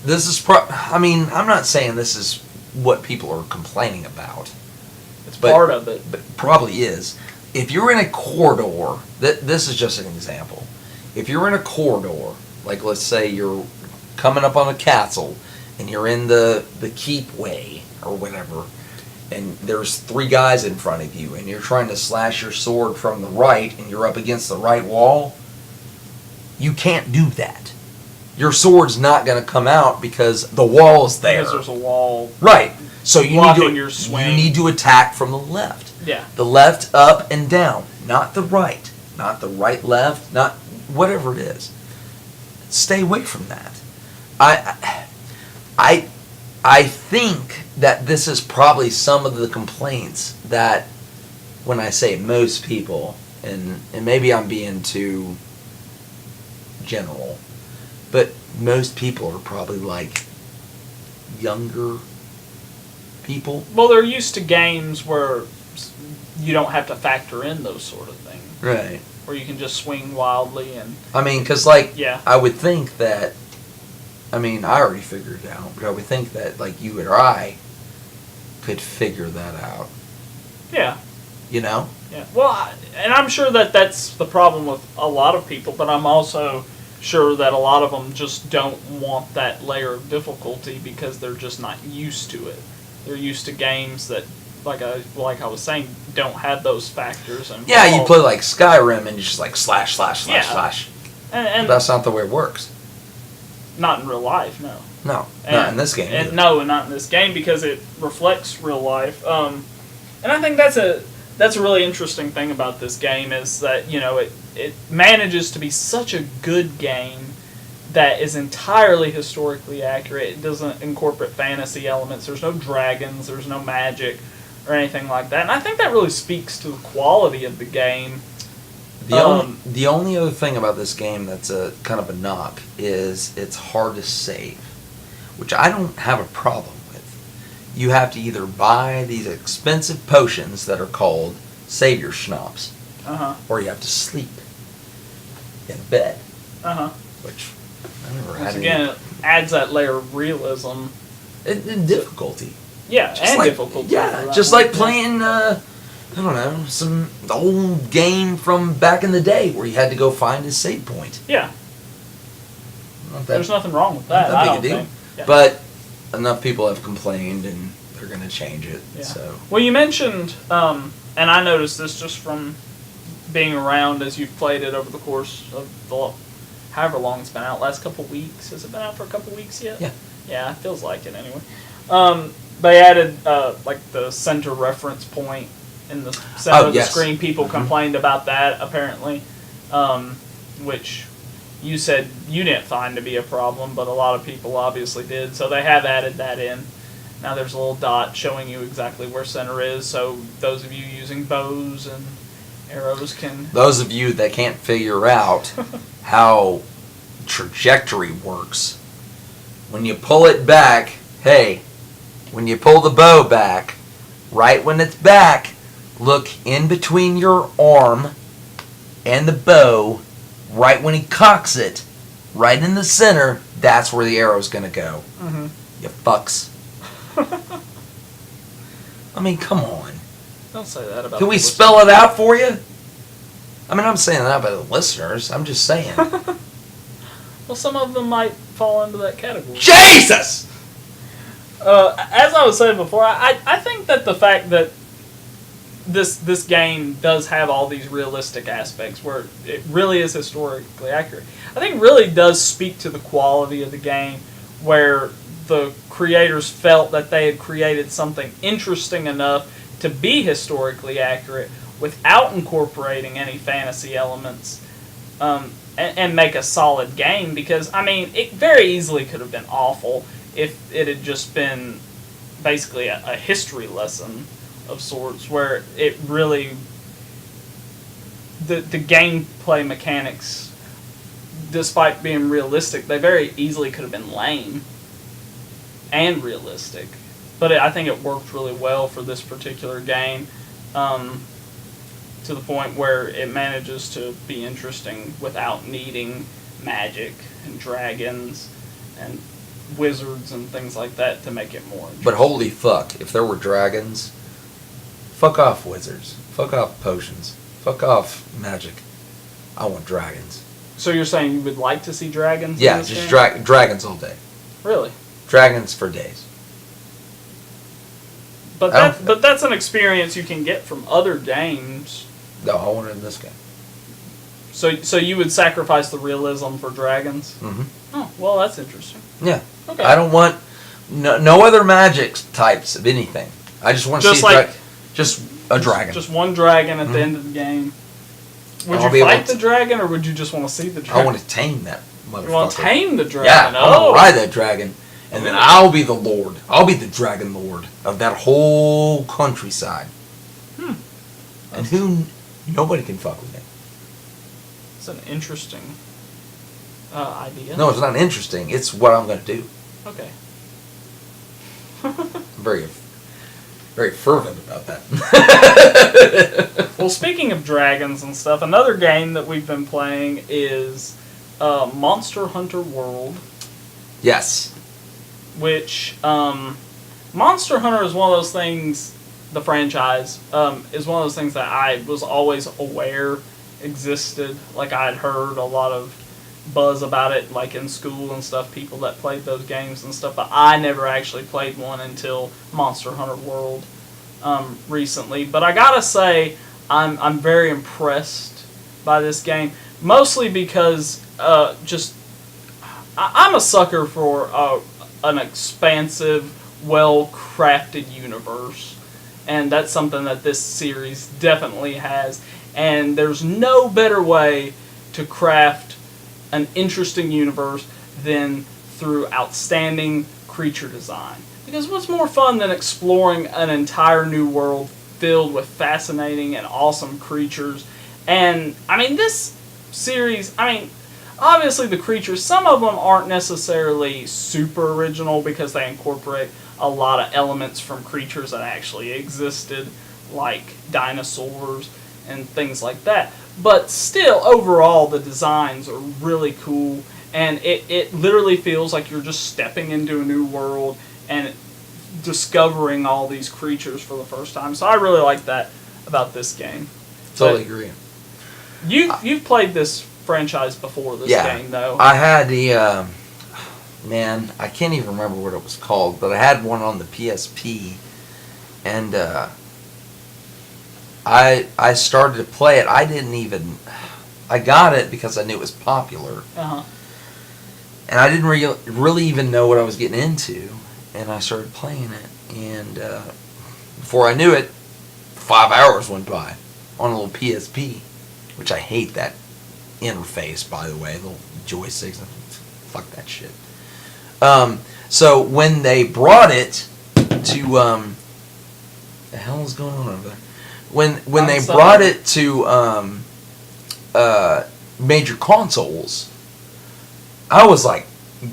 this is I mean, I'm not saying this is what people are complaining about, It's but- part of it. but it probably is. If you're in a corridor, this is just an example. If you're in a corridor, like let's say you're coming up on a castle, and you're in the keep way, or whatever, and there's 3 guys in front of you, and you're trying to slash your sword from the right, and you're up against the right wall, you can't do that. Your sword's not going to come out because the wall's there. Because there's a wall. Right. So you blocking need your to swing. you need to attack from the left. Yeah. The left, up, and down, not the right. Not the right, left, not whatever it is. Stay away from that. I think that this is probably some of the complaints that, when I say most people, and maybe I'm being too general, but most people are probably like younger people. Well, they're used to games where you don't have to factor in those sort of things. Right. Where you can just swing wildly and... I mean, because, like, Yeah. I would think that, I mean, I already figured it out, but I would think that, like, you or I could figure that out. Yeah. You know? Yeah. Well, and I'm sure that that's the problem with a lot of people, but I'm also sure that a lot of them just don't want that layer of difficulty because they're just not used to it. They're used to games that, like I was saying, don't have those factors. Involved. Yeah, you play, like, Skyrim and you just, like, slash, slash, slash, Yeah. slash. And But that's not the way it works. not in real life, no. No, not in this game. And either. no, not in this game because it reflects real life. And I think that's a really interesting thing about this game is that it manages to be such a good game that is entirely historically accurate. It doesn't incorporate fantasy elements. There's no dragons. There's no magic or anything like that. And I think that really speaks to the quality of the game. The only other thing about this game that's a kind of a knock is it's hard to save, which I don't have a problem with. You have to either buy these expensive potions that are called savior schnapps, or you have to sleep in bed, which I never had. Once again, it adds that layer of realism. And difficulty. Yeah, Just and like, difficulty. yeah, for that just one. like playing, I don't know, some old game from back in the day where you had to go find a save point. Yeah. Not that, There's nothing wrong with that. not I that don't big a deal. think. Yeah. But enough people have complained and they're going to change it. Yeah. So Well, you mentioned, and I noticed this just from being around as you've played it over the course of however long it's been out, last couple weeks. Has it been out for a couple weeks yet? Yeah. Yeah, it feels like it anyway. They added like the center reference point in the center of the yes. screen. People complained about that apparently, which you said you didn't find to be a problem, but a lot of people obviously did. So they have added that in. Now there's a little dot showing you exactly where center is, so those of you using bows and arrows can... those of you that can't figure out how trajectory works, when you pull it back, hey, when you pull the bow back, right when it's back, look in between your arm and the bow, right when he cocks it, right in the center, that's where the arrow's going to go. Mm-hmm. You fucks. I mean, come on. Don't say that about. Can we spell it out for you? I mean, I'm saying that about the listeners. I'm just saying. Well, some of them might fall into that category. Jesus! As I was saying before, I think that the fact that this game does have all these realistic aspects where it really is historically accurate, I think really does speak to the quality of the game, where the creators felt that they had created something interesting enough to be historically accurate without incorporating any fantasy elements, and make a solid game. Because, I mean, it very easily could have been awful if it had just been basically a history lesson of sorts, where it really, the gameplay mechanics, despite being realistic, they very easily could have been lame and realistic. But I think it worked really well for this particular game, to the point where it manages to be interesting without needing magic and dragons and wizards and things like that to make it more interesting. But holy fuck, if there were dragons, fuck off wizards, fuck off potions, fuck off magic. I want dragons. So you're saying you would like to see dragons? Yeah, in this just game? dragons all day. Really? Dragons for days. But that's an experience you can get from other games. No, I want it in this game. So you would sacrifice the realism for dragons? Mm-hmm. Oh, well, that's interesting. Yeah. Okay. I don't want no other magic types of anything. I just want to Just see like- just a dragon. Just one dragon at the end of the game. Would I'll you be able fight to- the dragon, or would you just want to see the dragon? I want to tame that motherfucker. You want to tame the Yeah, dragon? I want to ride that dragon, and then I'll be the lord. I'll be the dragon lord of that whole countryside. And nobody can fuck with me. It's an interesting idea. No, it's not interesting. It's what I'm going to do. Okay. I'm very, very fervent about that. Well, speaking of dragons and stuff, another game that we've been playing is Monster Hunter World. Yes. Which Monster Hunter is one of those things. The franchise is one of those things that I was always aware existed. Like, I had heard a lot of buzz about it, like in school and stuff, people that played those games and stuff, but I never actually played one until Monster Hunter World recently. But I gotta say, I'm very impressed by this game, mostly because I'm a sucker for an expansive, well-crafted universe. And that's something that this series definitely has. And there's no better way to craft an interesting universe than through outstanding creature design. Because what's more fun than exploring an entire new world filled with fascinating and awesome creatures? And, I mean, this series, obviously the creatures, some of them aren't necessarily super original because they incorporate a lot of elements from creatures that actually existed, like dinosaurs and things like that. But still, overall, the designs are really cool, and it literally feels like you're just stepping into a new world and discovering all these creatures for the first time. So I really like that about this game. Totally agree. You've played this franchise before this game, though. I had the... man, I can't even remember what it was called, but I had one on the PSP, and I started to play it. I got it because I knew it was popular, and I didn't really even know what I was getting into, and I started playing it, and before I knew it, 5 hours went by on a little PSP, which I hate that interface, by the way, little joysticks. Fuck that shit. So when they brought it to the hell is going on over there? When they brought it to major consoles, I was like,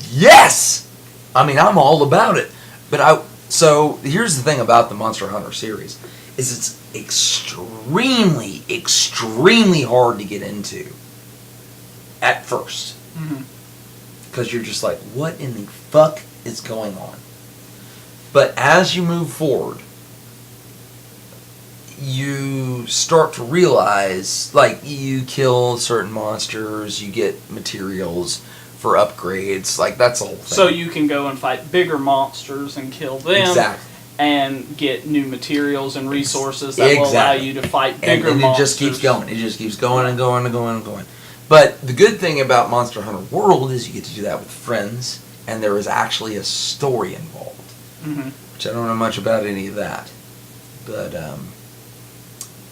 yes! I mean, I'm all about it. So here's the thing about the Monster Hunter series, is it's extremely, extremely hard to get into at first. Because you're just like, what in the fuck is going on? But as you move forward, you start to realize, like, you kill certain monsters, you get materials for upgrades, like, that's the whole thing. So you can go and fight bigger monsters and kill them. Exactly. And get new materials and resources that will allow you to fight bigger and monsters. it just keeps going. It just keeps going and going and going and going. But the good thing about Monster Hunter World is you get to do that with friends, and there is actually a story involved. Mm-hmm. Which I don't know much about any of that. But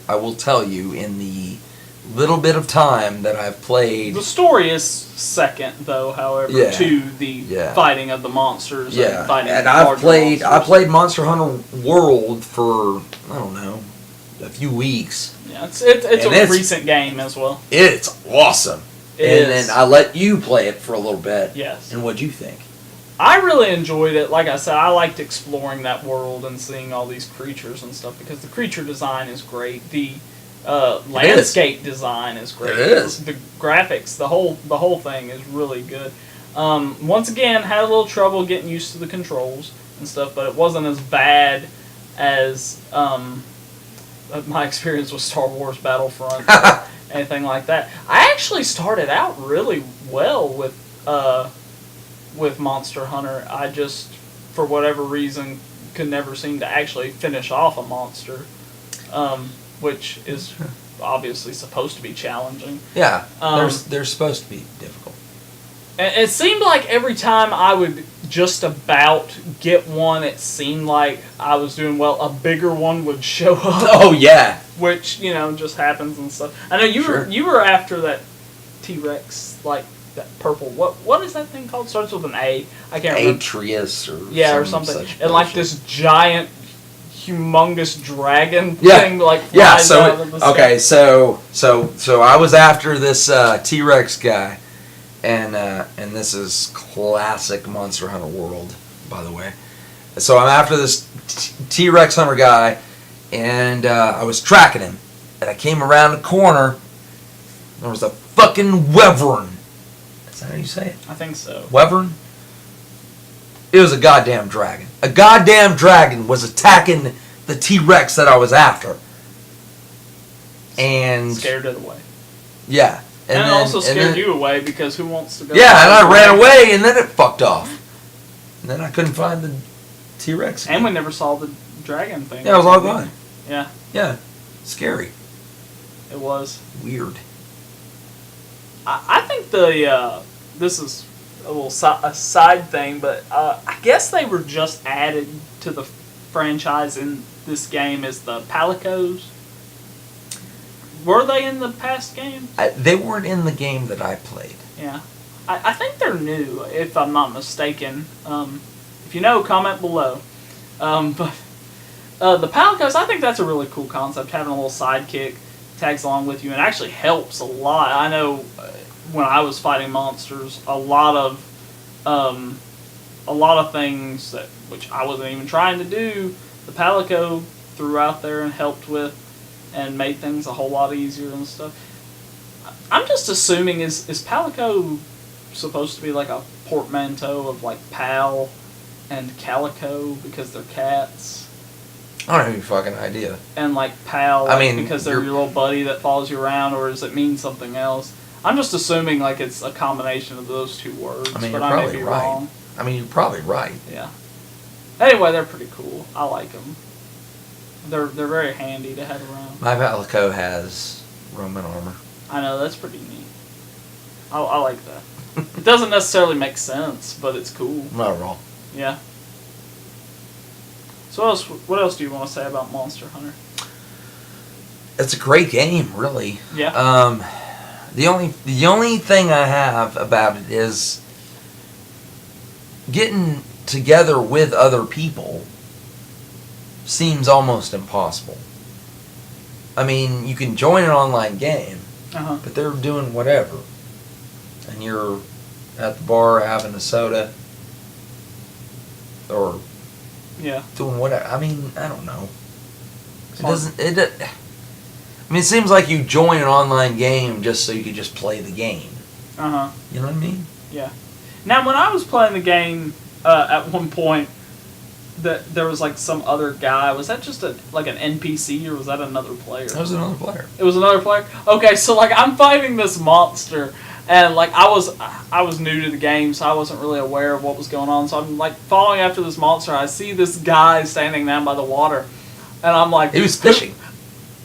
I will tell you, in the little bit of time that I've played... The story is second, though, however, to the fighting of the monsters and fighting and the I've played, monsters. I played Monster Hunter World for, I don't know, a few weeks. Yeah, it's a recent game as well. It's awesome. And I let you play it for a little bit. Yes. And what'd you think? I really enjoyed it. Like I said, I liked exploring that world and seeing all these creatures and stuff because the creature design is great. The landscape design is great. It is. The graphics, the whole thing is really good. Once again, had a little trouble getting used to the controls and stuff, but it wasn't as bad as my experience with Star Wars Battlefront or anything like that. I actually started out really well with Monster Hunter. I just, for whatever reason, could never seem to actually finish off a monster, which is obviously supposed to be challenging. Yeah, they're supposed to be difficult. And it seemed like every time I would just about get one, it seemed like I was doing well. A bigger one would show up. Oh yeah, which just happens and stuff. I know you were after that T-Rex, like that purple. What is that thing called? Starts with an A. I can't remember. Atreus or something. And like this giant, humongous dragon thing flies out of the sky. Okay, so I was after this T-Rex guy, and this is classic Monster Hunter World, by the way. So I'm after this T-Rex hunter guy, and I was tracking him, and I came around the corner. There was a fucking wyvern. Is that how you say it? I think so. Wyvern? It was a goddamn dragon. A goddamn dragon was attacking the T-Rex that I was after. And... scared it away. Yeah. And it also scared you away because who wants to go... Yeah, and I ran away and then it fucked off. And then I couldn't find the T-Rex again. And we never saw the dragon thing. Yeah, it was all gone. Yeah. Yeah. Scary. It was. Weird. I think this is a little a side thing, but I guess they were just added to the franchise in this game as the Palicos. Were they in the past game? They weren't in the game that I played. Yeah. I think they're new, if I'm not mistaken. If you know, comment below. But the Palicos, I think that's a really cool concept, having a little sidekick tags along with you and actually helps a lot. I know when I was fighting monsters, a lot of things which I wasn't even trying to do, the Palico threw out there and helped with and made things a whole lot easier and stuff. I'm just assuming, is Palico supposed to be like a portmanteau of like pal and calico because they're cats? I don't have any fucking idea. And like pal, because they're your little buddy that follows you around, or does it mean something else? I'm just assuming like it's a combination of those two words, but I may be wrong. I mean, you're probably right. Yeah. Anyway, they're pretty cool. I like them. They're very handy to have around. My Palico has Roman armor. I know, that's pretty neat. I like that. It doesn't necessarily make sense, but it's cool. Not at all. Yeah. So what else do you want to say about Monster Hunter? It's a great game, really. Yeah. The only thing I have about it is getting together with other people seems almost impossible. I mean, you can join an online game, but they're doing whatever, and you're at the bar having a soda or doing whatever. I mean, I don't know. It seems like you join an online game just so you could just play the game. You know what I mean? Yeah. Now, when I was playing the game at one point, that there was like some other guy. Was that just like an NPC or was that another player? That was another player. It was another player. Okay, so like I'm fighting this monster, and like I was new to the game, so I wasn't really aware of what was going on. So I'm like following after this monster. I see this guy standing down by the water, and I'm like, he was fishing.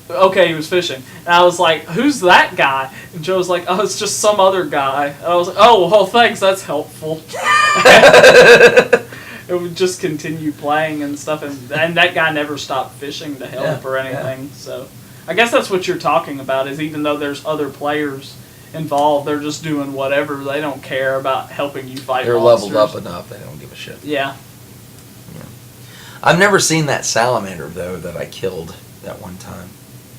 Okay, he was fishing, and I was like, "Who's that guy?" And Joe was like, "Oh, it's just some other guy." And I was like, "Oh, well, thanks. That's helpful." It would just continue playing and stuff, and that guy never stopped fishing to help or anything. So, I guess that's what you're talking about. Is even though there's other players involved, they're just doing whatever. They don't care about helping you fight. They're monsters. leveled up enough. They don't give a shit. Yeah. I've never seen that salamander though that I killed that one time.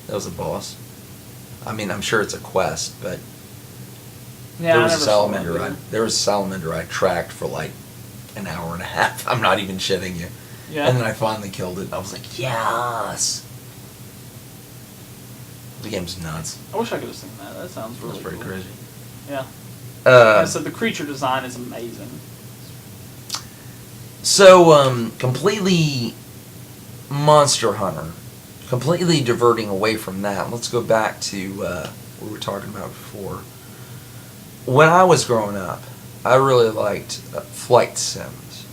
That was a boss. I mean, I'm sure it's a quest, but Yeah, there I was a never saw salamander. that either. There was a salamander I tracked for like an hour and a half. I'm not even shitting you. Yeah. And then I finally killed it. I was like, yes. The game's nuts. I wish I could have seen that. That sounds really That's pretty cool. crazy. Yeah. Uh, So the creature design is amazing. So, completely Monster Hunter. Completely diverting away from that. Let's go back to what we were talking about before. When I was growing up, I really liked flight sims.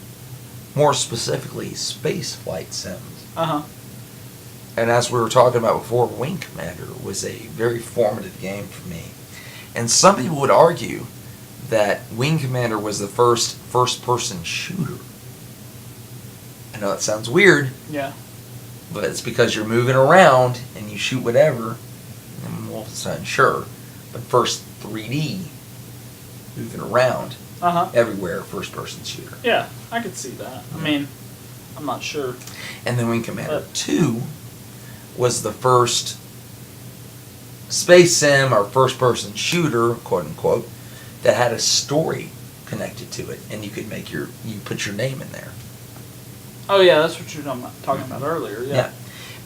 More specifically, space flight sims. Uh-huh. And as we were talking about before, Wing Commander was a very formative game for me. And some people would argue that Wing Commander was the first first-person shooter. I know that sounds weird, Yeah. but it's because you're moving around and you shoot whatever, and all of a sudden, sure. But first 3D, moving around, Uh-huh. everywhere, first-person shooter. Yeah, I could see that. I mean, I'm not sure. And then Wing Commander 2 was the first space sim or first-person shooter, quote-unquote, that had a story connected to it, and you could you put your name in there. Oh, yeah, that's what you were talking about earlier. Yeah.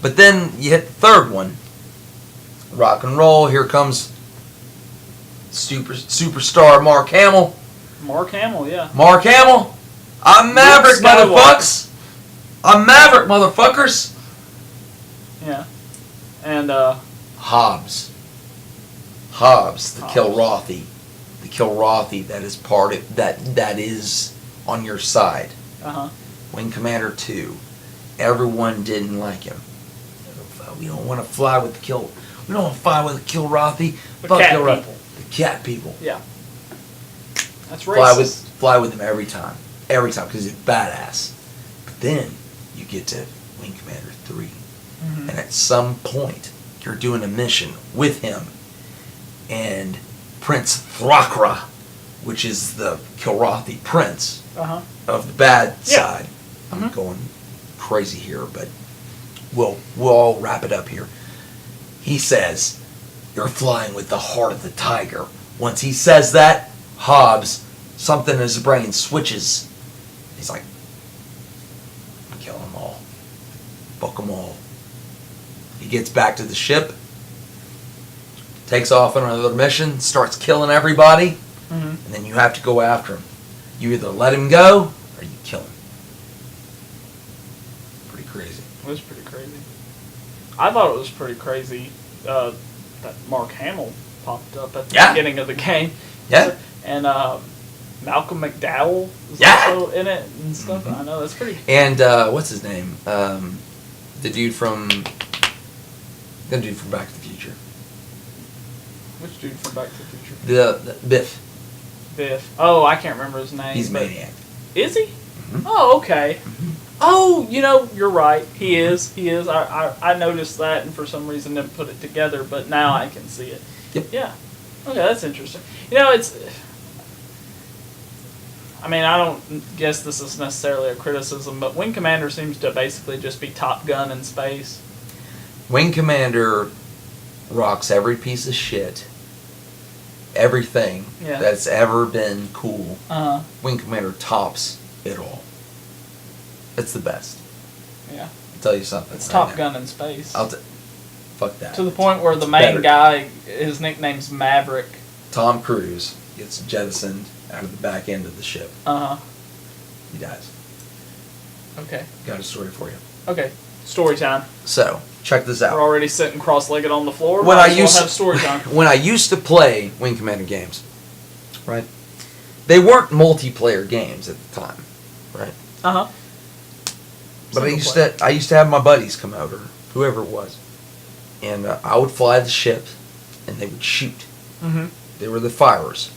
But then you hit the third one, rock and roll, here comes superstar Mark Hamill. Mark Hamill, yeah. Mark Hamill, I'm Maverick, Luke Skywalker. motherfuckers. I'm Maverick, motherfuckers. Yeah. And, Hobbs, the Hobbs. Kilrathi. The Kilrathi that is part of, that is on your side. uh-huh. Wing Commander 2, everyone didn't like him. We don't want to fly with the we don't want to fly with the Kilrathi. The Fuck cat Kilrathi. people. The cat people. Yeah. That's racist. Fly with him every time, because he's badass. But then you get to Wing Commander 3, Mhm. and at some point you're doing a mission with him and Prince Thrakra, which is the Kilrathi prince Uh-huh. of the bad Yeah. side. I'm Mhm. going crazy here, but we'll all wrap it up here. He says, "You're flying with the heart of the tiger." Once he says that, Hobbs, something in his brain switches. He's like, "Kill them all. Book them all." He gets back to the ship, takes off on another mission, starts killing everybody, Mhm. and then you have to go after him. You either let him go or you kill him. Pretty crazy. It was pretty crazy. I thought it was pretty crazy that Mark Hamill popped up at the Yeah. beginning of the game. Yeah. And Malcolm McDowell is Yeah. also in it and stuff. Mhm. I know, that's pretty... And what's his name? The dude from Back to the Future. Which dude from Back to the Future? The Biff. Biff. Oh, I can't remember his name. He's but- Maniac. Is he? Mhm. Oh, okay. Mhm. Oh, you're right. He is. I noticed that and for some reason didn't put it together, but now I can see it. Yep. Yeah. Okay, that's interesting. It's... I mean, I don't guess this is necessarily a criticism, but Wing Commander seems to basically just be Top Gun in space. Wing Commander rocks every piece of shit. Everything Yeah. that's ever been cool. Uh-huh. Wing Commander tops it all. It's the best. Yeah. I'll tell you something. It's right Top now. Gun in space. Fuck that. To the point where the It's main better. guy, his nickname's Maverick. Tom Cruise gets jettisoned out of the back end of the ship. Uh-huh. He dies. Okay. Got a story for you. Okay. Story time. So, check this out. We're already sitting cross-legged on the floor. When Might I as used well have story time. when I used to play Wing Commander games, right? They weren't multiplayer games at the time, right? Uh huh. But I used to have my buddies come over, whoever it was, and I would fly the ship, and they would shoot. Mm-hmm. They were the firers.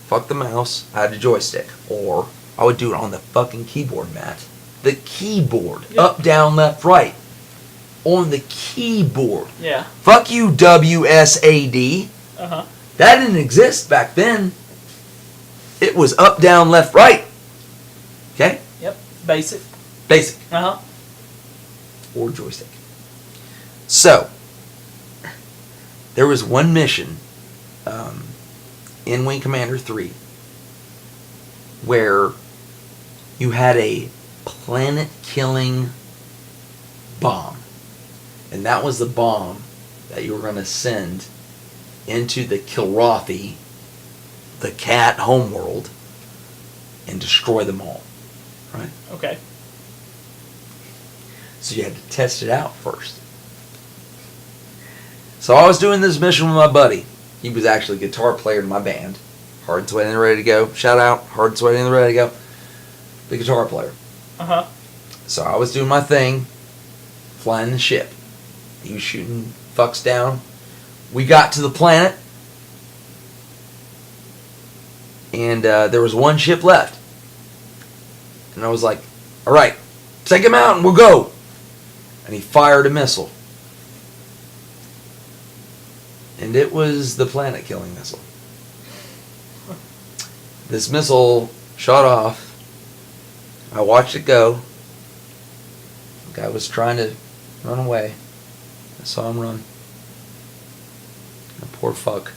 Fuck the mouse. I had a joystick, or I would do it on the fucking keyboard, Matt. The keyboard, Yeah. up, down, left, right, on the keyboard. Yeah. Fuck you, WSAD. Uh huh. That didn't exist back then. It was up, down, left, right. Okay? Yep. Basic. Basic. Uh huh. Or joystick. So, there was one mission in Wing Commander 3 where you had a planet-killing bomb. And that was the bomb that you were going to send into the Kilrathi, the cat homeworld, and destroy them all. Right? Okay. So you had to test it out first. So I was doing this mission with my buddy. He was actually a guitar player in my band. Hard and Sweaty and Ready to Go. Shout out. Hard and Sweaty and Ready to Go. The guitar player. Uh huh. So I was doing my thing, flying the ship. He was shooting fucks down. We got to the planet, and there was one ship left. And I was like, all right, take him out and we'll go. And he fired a missile. And it was the planet-killing missile. This missile shot off. I watched it go. The guy was trying to run away. I saw him run. The poor fuck.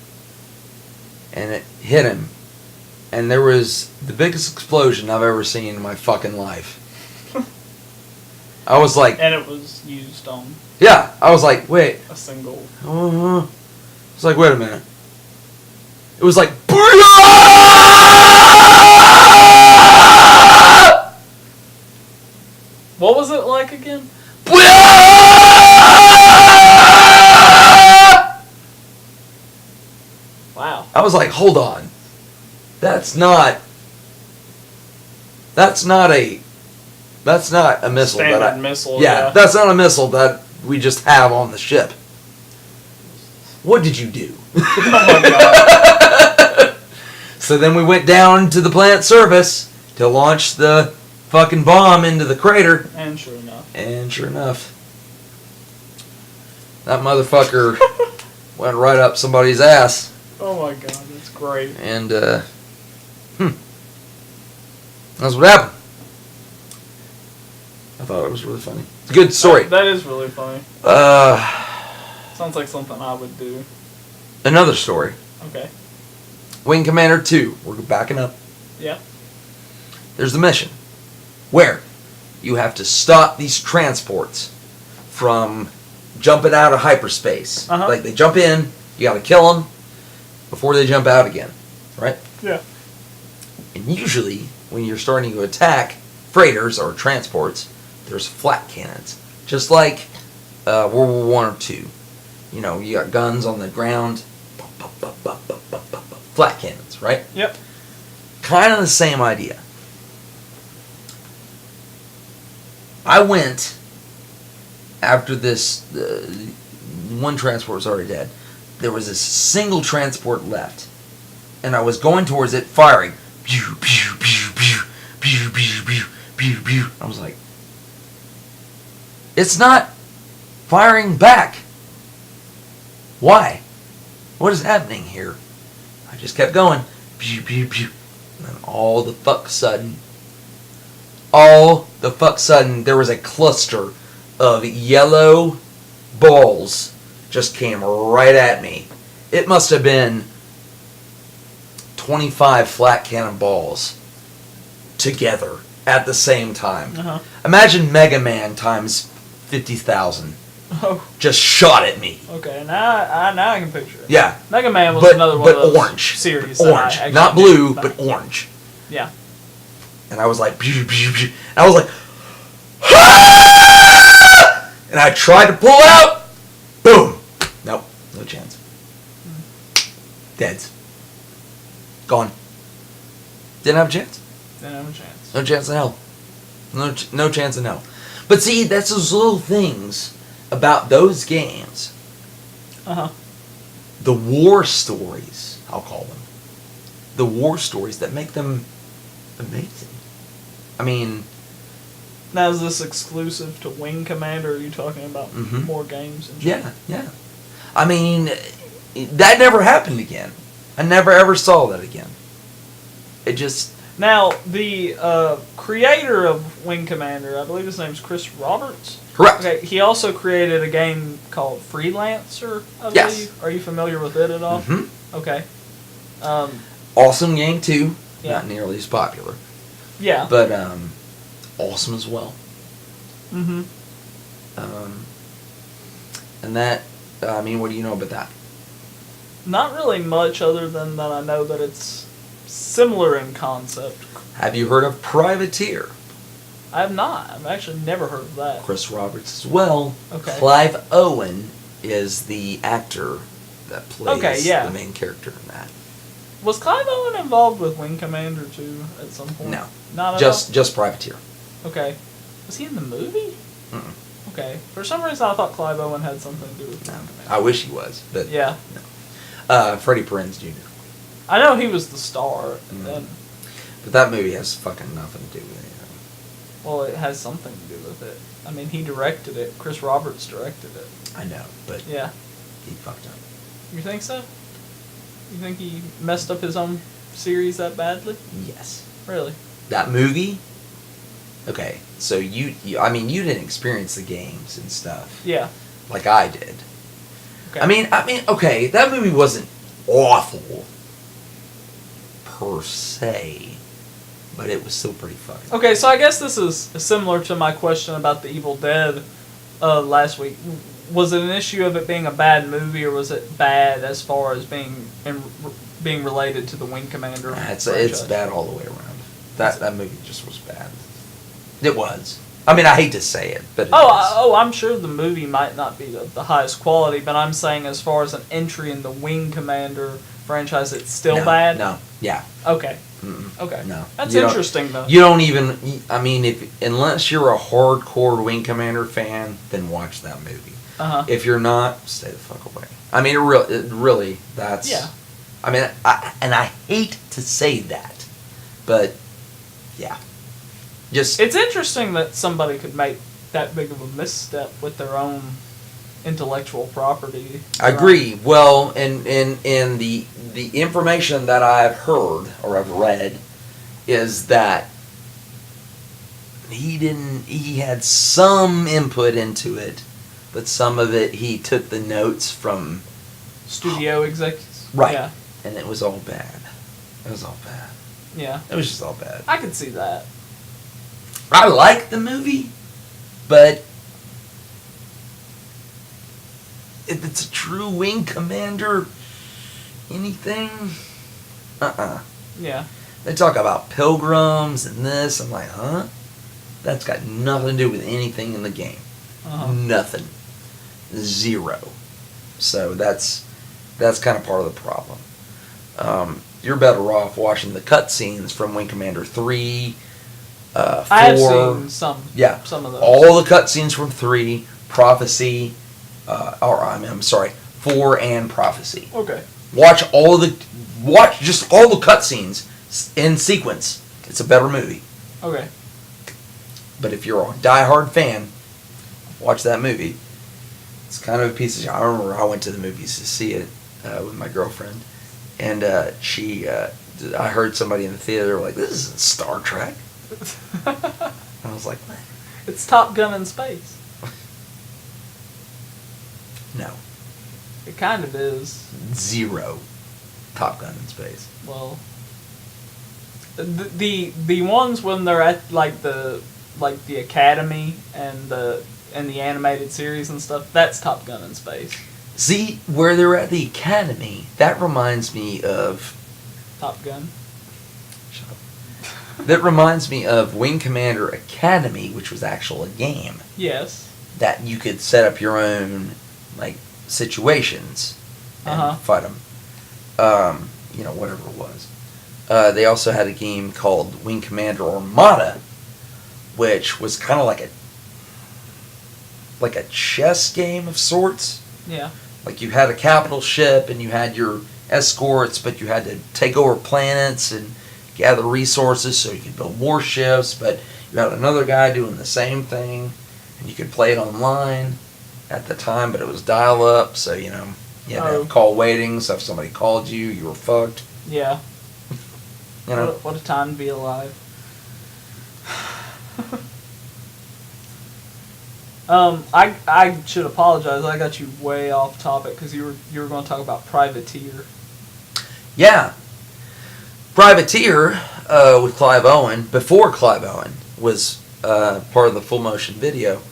And it hit him. And there was the biggest explosion I've ever seen in my fucking life. I was like... And it was used on Yeah, I was like, wait. a single... It's like, wait a minute. It was like... What was it like again? Wow. I was like, hold on. That's not a missile. Standard missile. Yeah, that's not a missile that we just have on the ship. What did you do? Oh my god. So then we went down to the planet surface to launch the fucking bomb into the crater. And sure enough. That motherfucker went right up somebody's ass. Oh my god, that's great. And, that's what happened. I thought it was really funny. It's a good story. That is really funny. Sounds like something I would do. Another story. Okay. Wing Commander 2. We're backing up. Yeah. There's a mission where you have to stop these transports from jumping out of hyperspace. Uh-huh. Like, they jump in, you gotta kill them before they jump out again. Right? Yeah. And usually, when you're starting to attack freighters or transports, there's flat cannons. Just like World War I or II. You know, you got guns on the ground. Flat cannons, right? Yep. Kind of the same idea. I went after this. One transport was already dead. There was a single transport left, and I was going towards it, firing. Pew pew pew pew pew pew pew pew pew. I was like, it's not firing back. Why? What is happening here? I just kept going. Pew pew pew. And then all the fuck sudden, there was a cluster of yellow balls just came right at me. It must have been 25 flat cannon balls together at the same time. Uh-huh. Imagine Mega Man times 50,000 Oh. just shot at me. Okay, now I can picture it. Yeah. Mega Man was But another one of those orange. series. Orange. That I Not actually blue, did but back. orange. Yeah. And I was like, pew, pew, pew. And I was like, And I tried to pull out. Boom. Nope. No chance. Dead. Gone. Didn't have a chance. Didn't have a chance. No chance in hell. No chance in hell. But see, that's those little things about those games. Uh-huh. The war stories, I'll call them. The war stories that make them amazing. I mean... Now, is this exclusive to Wing Commander, or are you talking about more games? Yeah. I mean, that never happened again. I never ever saw that again. It just... Now, the creator of Wing Commander, I believe his name's Chris Roberts. Correct. Okay, he also created a game called Freelancer, I believe. Yes. Are you familiar with it at all? Mm-hmm. Okay. Awesome game, too. Yeah. Not nearly as popular. Yeah. But, awesome as well. Mm-hmm. And that, I mean, what do you know about that? Not really much other than that I know that it's similar in concept. Have you heard of Privateer? I have not. I've actually never heard of that. Chris Roberts as well. Okay. Clive Owen is the actor that plays yeah. the main character in that. Was Clive Owen involved with Wing Commander too at some point? No. Not at Just Privateer. all? Okay. Was he in the movie? Mm-mm. Okay. For some reason I thought Clive Owen had something to do with Wing Commander. I wish he was, but Yeah. no. Freddie Prinze Jr. I know he was the star. And, But that movie has fucking nothing to do with anything. well, it has something to do with it. I mean, he directed it. Chris Roberts directed it. I know, but Yeah. he fucked up. You think so? You think he messed up his own series that badly? Yes. Really? That movie? Okay, so you I mean, you didn't experience the games and stuff. Yeah. Like I did. Okay. I mean, okay, that movie wasn't awful per se, but it was still pretty fucking. Okay, so I guess this is similar to my question about the Evil Dead last week. Was it an issue of it being a bad movie, or was it bad as far as being related to the Wing Commander? It's bad all the way around. That movie just was bad. It was. I mean, I hate to say it, but I'm sure the movie might not be the highest quality, but I'm saying as far as an entry in the Wing Commander franchise, it's still bad? No, yeah. Okay. Mm-mm. Okay. No. That's You don't- interesting, though. You don't even, I mean, unless you're a hardcore Wing Commander fan, then watch that movie. Uh-huh. If you're not, stay the fuck away. I mean, it really, that's... Yeah. I mean, I hate to say that, but, yeah. Just... It's interesting that somebody could make that big of a misstep with their own intellectual property. I agree. Well, and the information that I've heard or I've read is that he had some input into it, but some of it he took the notes from Studio executives. right, Yeah. and it was all bad. It was all bad. Yeah. It was just all bad. I could see that. I like the movie, but if it's a true Wing Commander anything, Yeah. They talk about pilgrims and this. I'm like, huh? That's got nothing to do with anything in the game. Uh-huh. Nothing. Zero. So that's kind of part of the problem. You're better off watching the cutscenes from Wing Commander 3, 4. I have seen some of those. All the cutscenes from 3, Prophecy, I'm sorry, 4 and Prophecy. Okay. Watch just all the cutscenes in sequence. It's a better movie. Okay. But if you're a diehard fan, watch that movie. It's kind of a piece of shit. I remember I went to the movies to see it with my girlfriend, and I heard somebody in the theater like, "This isn't Star Trek." I was like, "What?" It's Top Gun in space. No. It kind of is. Zero. Top Gun in space. Well, the ones when they're at like the Academy and the animated series and stuff, that's Top Gun in space. See, where they're at the Academy, that reminds me of... Top Gun. Shut up. That reminds me of Wing Commander Academy, which was actually a game Yes. that you could set up your own like situations and fight them. Whatever it was. They also had a game called Wing Commander Armada, which was kind of like a chess game of sorts. Yeah. Like you had a capital ship and you had your escorts, but you had to take over planets and gather resources so you could build more ships, but you had another guy doing the same thing, and you could play it online at the time, but it was dial-up, so, you had to have call waiting, so if somebody called you, you were fucked. Yeah. You know? What a time to be alive. I should apologize. I got you way off topic because you were going to talk about Privateer. Yeah. Privateer with Clive Owen, before Clive Owen was part of the full motion video,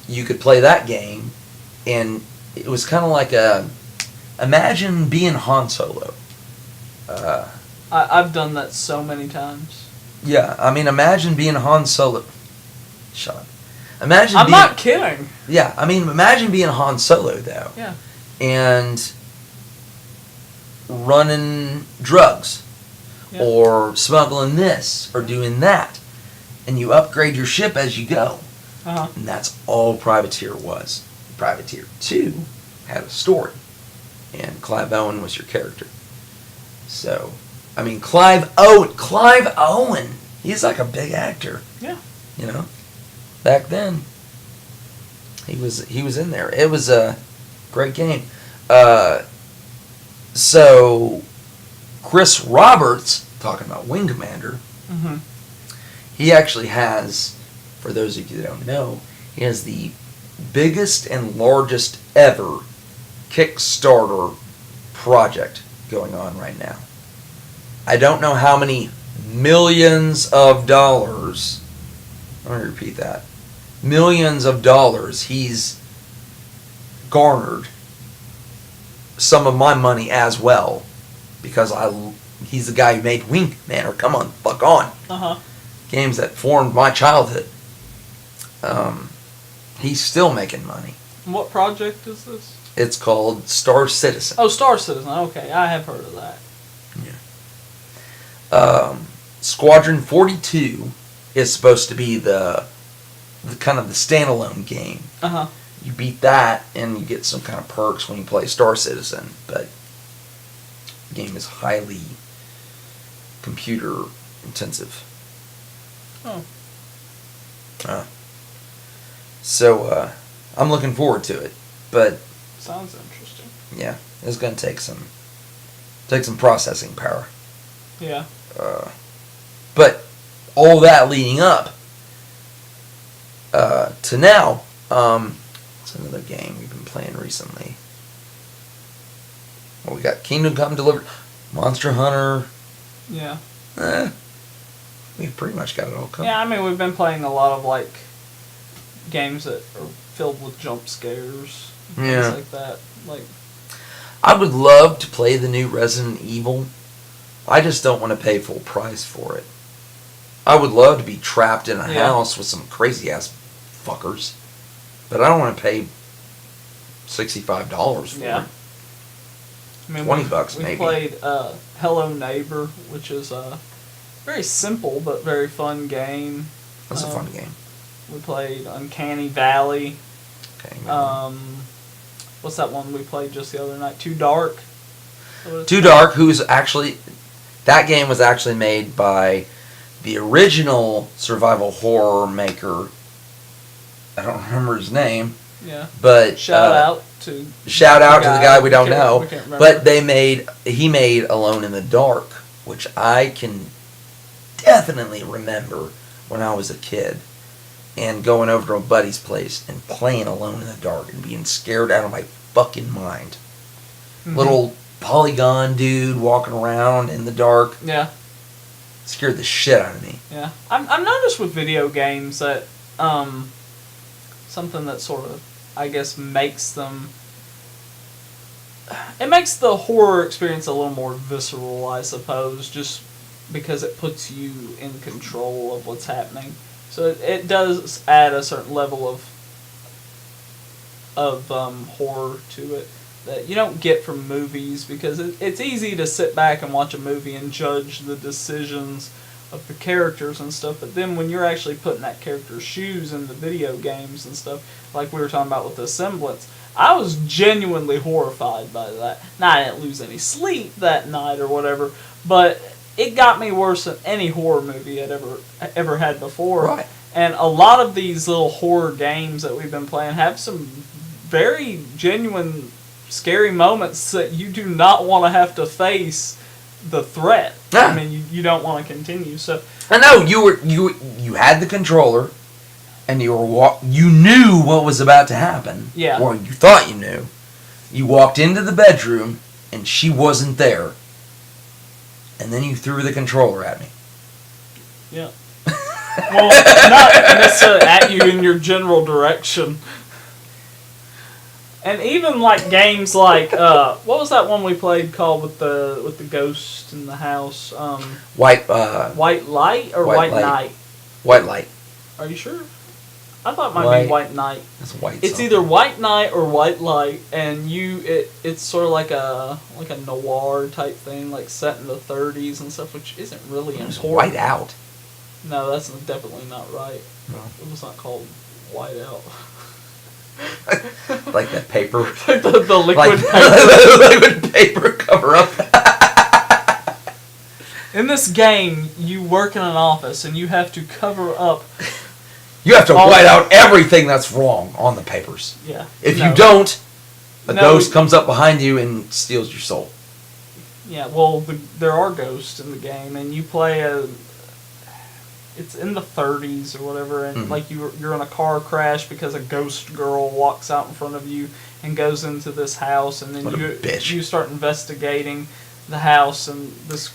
you could play that game, and it was kind of like imagine being Han Solo. I've done that so many times. Yeah, I mean, imagine being Han Solo. Shut up. I'm not kidding. Yeah, I mean, imagine being Han Solo, though. Yeah. And running drugs. Yeah. Or smuggling this, or doing that. And you upgrade your ship as you go. Uh-huh. And that's all Privateer was. Privateer 2 had a story. And Clive Owen was your character. So, I mean, Clive Owen, he's like a big actor. Yeah. Back then, he was in there. It was a great game. So, Chris Roberts, talking about Wing Commander, he actually has, for those of you that don't know, he has the biggest and largest ever Kickstarter project going on right now. I don't know how many millions of dollars, let me repeat that, millions of dollars he's garnered, some of my money as well, because he's the guy who made Wing Commander. Come on, fuck on. Games that formed my childhood. He's still making money. What project is this? It's called Star Citizen. Oh, Star Citizen. Okay, I have heard of that. Yeah. Squadron 42 is supposed to be the kind of the standalone game. You beat that and you get some kind of perks when you play Star Citizen, but the game is highly computer intensive. Oh. So I'm looking forward to it, but sounds interesting. Yeah, it's going to take some processing power. Yeah. But all that leading up to now, it's another game we've been playing recently. Well, we got Kingdom Come Delivered, Monster Hunter. Yeah. We've pretty much got it all covered. Yeah, I mean, we've been playing a lot of games that are filled with jump scares. Yeah. Things like that. I would love to play the new Resident Evil. I just don't want to pay full price for it. I would love to be trapped in a house with some crazy ass fuckers, but I don't want to pay $65 for it. I mean, $20 maybe. We played Hello Neighbor, which is a very simple but very fun game. That's a fun game. We played Uncanny Valley. Okay. What's that one we played just the other night? Too Dark. Too Dark, that game was actually made by the original survival horror maker. I don't remember his name. Yeah. But shout out to the guy we don't know. We can't remember. But he made Alone in the Dark, which I can definitely remember when I was a kid, and going over to a buddy's place and playing Alone in the Dark and being scared out of my fucking mind. Little polygon dude walking around in the dark. Yeah. Scared the shit out of me. Yeah. I've noticed with video games that something that sort of, I guess, makes them... It makes the horror experience a little more visceral, I suppose. Just because it puts you in control of what's happening. So it does add a certain level of horror to it that you don't get from movies, because it's easy to sit back and watch a movie and judge the decisions of the characters and stuff, but then when you're actually putting that character's shoes in the video games and stuff, like we were talking about with the Semblance, I was genuinely horrified by that. Now, I didn't lose any sleep that night or whatever, but it got me worse than any horror movie I'd ever had before. Right. And a lot of these little horror games that we've been playing have some very genuine, scary moments that you do not want to have to face the threat. Yeah. I mean, you don't want to continue. So I know you had the controller, and you knew what was about to happen. Yeah. Or you thought you knew. You walked into the bedroom, and she wasn't there. And then you threw the controller at me. yeah. Well, not necessarily at you in your general direction. And even like games like what was that one we played called with the ghost in the house? White Light or White White Light. Night? White Light. Are you sure? I thought it might be White Night. That's white. It's either White Night or White Light, and it's sort of like a noir type thing, like set in the 30s and stuff, which isn't really It's important. White Out. No, that's definitely not right. No. It was not called White Out. Like that paper. Like the liquid paper. The liquid paper cover up. In this game, you work in an office and you have to cover up. You have to white out everything that's wrong on the papers. Yeah. If you don't, a No, ghost comes up behind you and steals your soul. Yeah, well, there are ghosts in the game, and you play it's in the 30s or whatever, and like you're in a car crash because a ghost girl walks out in front of you and goes into this house, and then What a bitch. you start investigating the house, and this.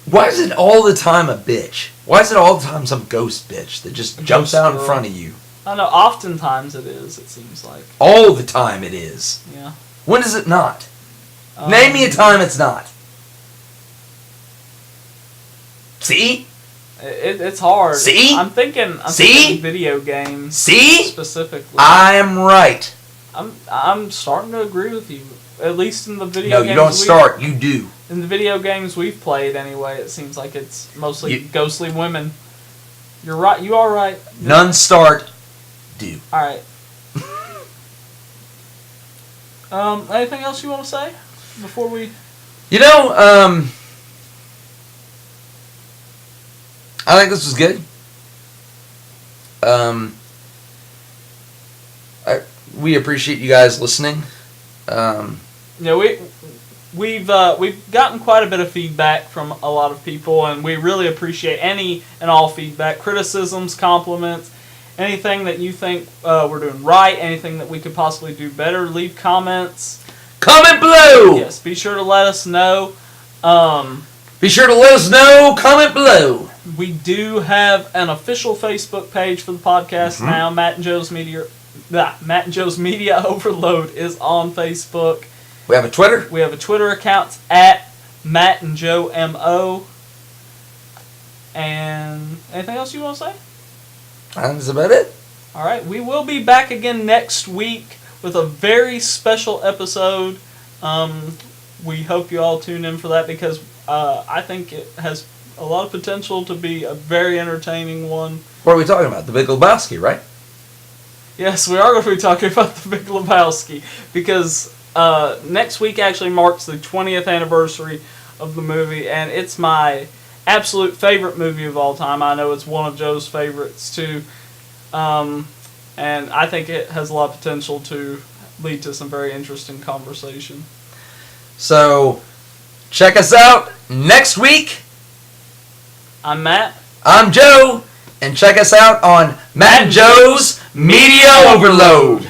Why is it all the time a bitch? Why is it all the time some ghost bitch that just jumps out in front of you? I know. Oftentimes it is. It seems like. All the time it is. Yeah. When is it not? Name me a time it's not. See? It's hard. See? I'm thinking video games. See? Specifically. I am right. I'm starting to agree with you. At least in the video No, games. you don't start. You do. In the video games we've played, anyway, it seems like it's mostly ghostly women. You're right. You are right. None start. Do. All right. Anything else you want to say before we? You know, I think this was good. We appreciate you guys listening. Yeah, we've gotten quite a bit of feedback from a lot of people, and we really appreciate any and all feedback, criticisms, compliments, anything that you think we're doing right, anything that we could possibly do better. Leave comments. Comment below. Yes, be sure to let us know. Be sure to let us know. Comment below. We do have an official Facebook page for the podcast now. Matt and Joe's Media Overload is on Facebook. We have a Twitter. We have a Twitter account at Matt and Joe MO. And anything else you want to say? I think that's about it. All right, we will be back again next week with a very special episode. We hope you all tune in for that, because I think it has a lot of potential to be a very entertaining one. What are we talking about? The Big Lebowski, right? Yes, we are going to be talking about The Big Lebowski, because next week actually marks the 20th anniversary of the movie, and it's my absolute favorite movie of all time. I know it's one of Joe's favorites too, and I think it has a lot of potential to lead to some very interesting conversation. So, check us out next week. I'm Matt. I'm Joe, and check us out on Matt and Joe's Media Overload.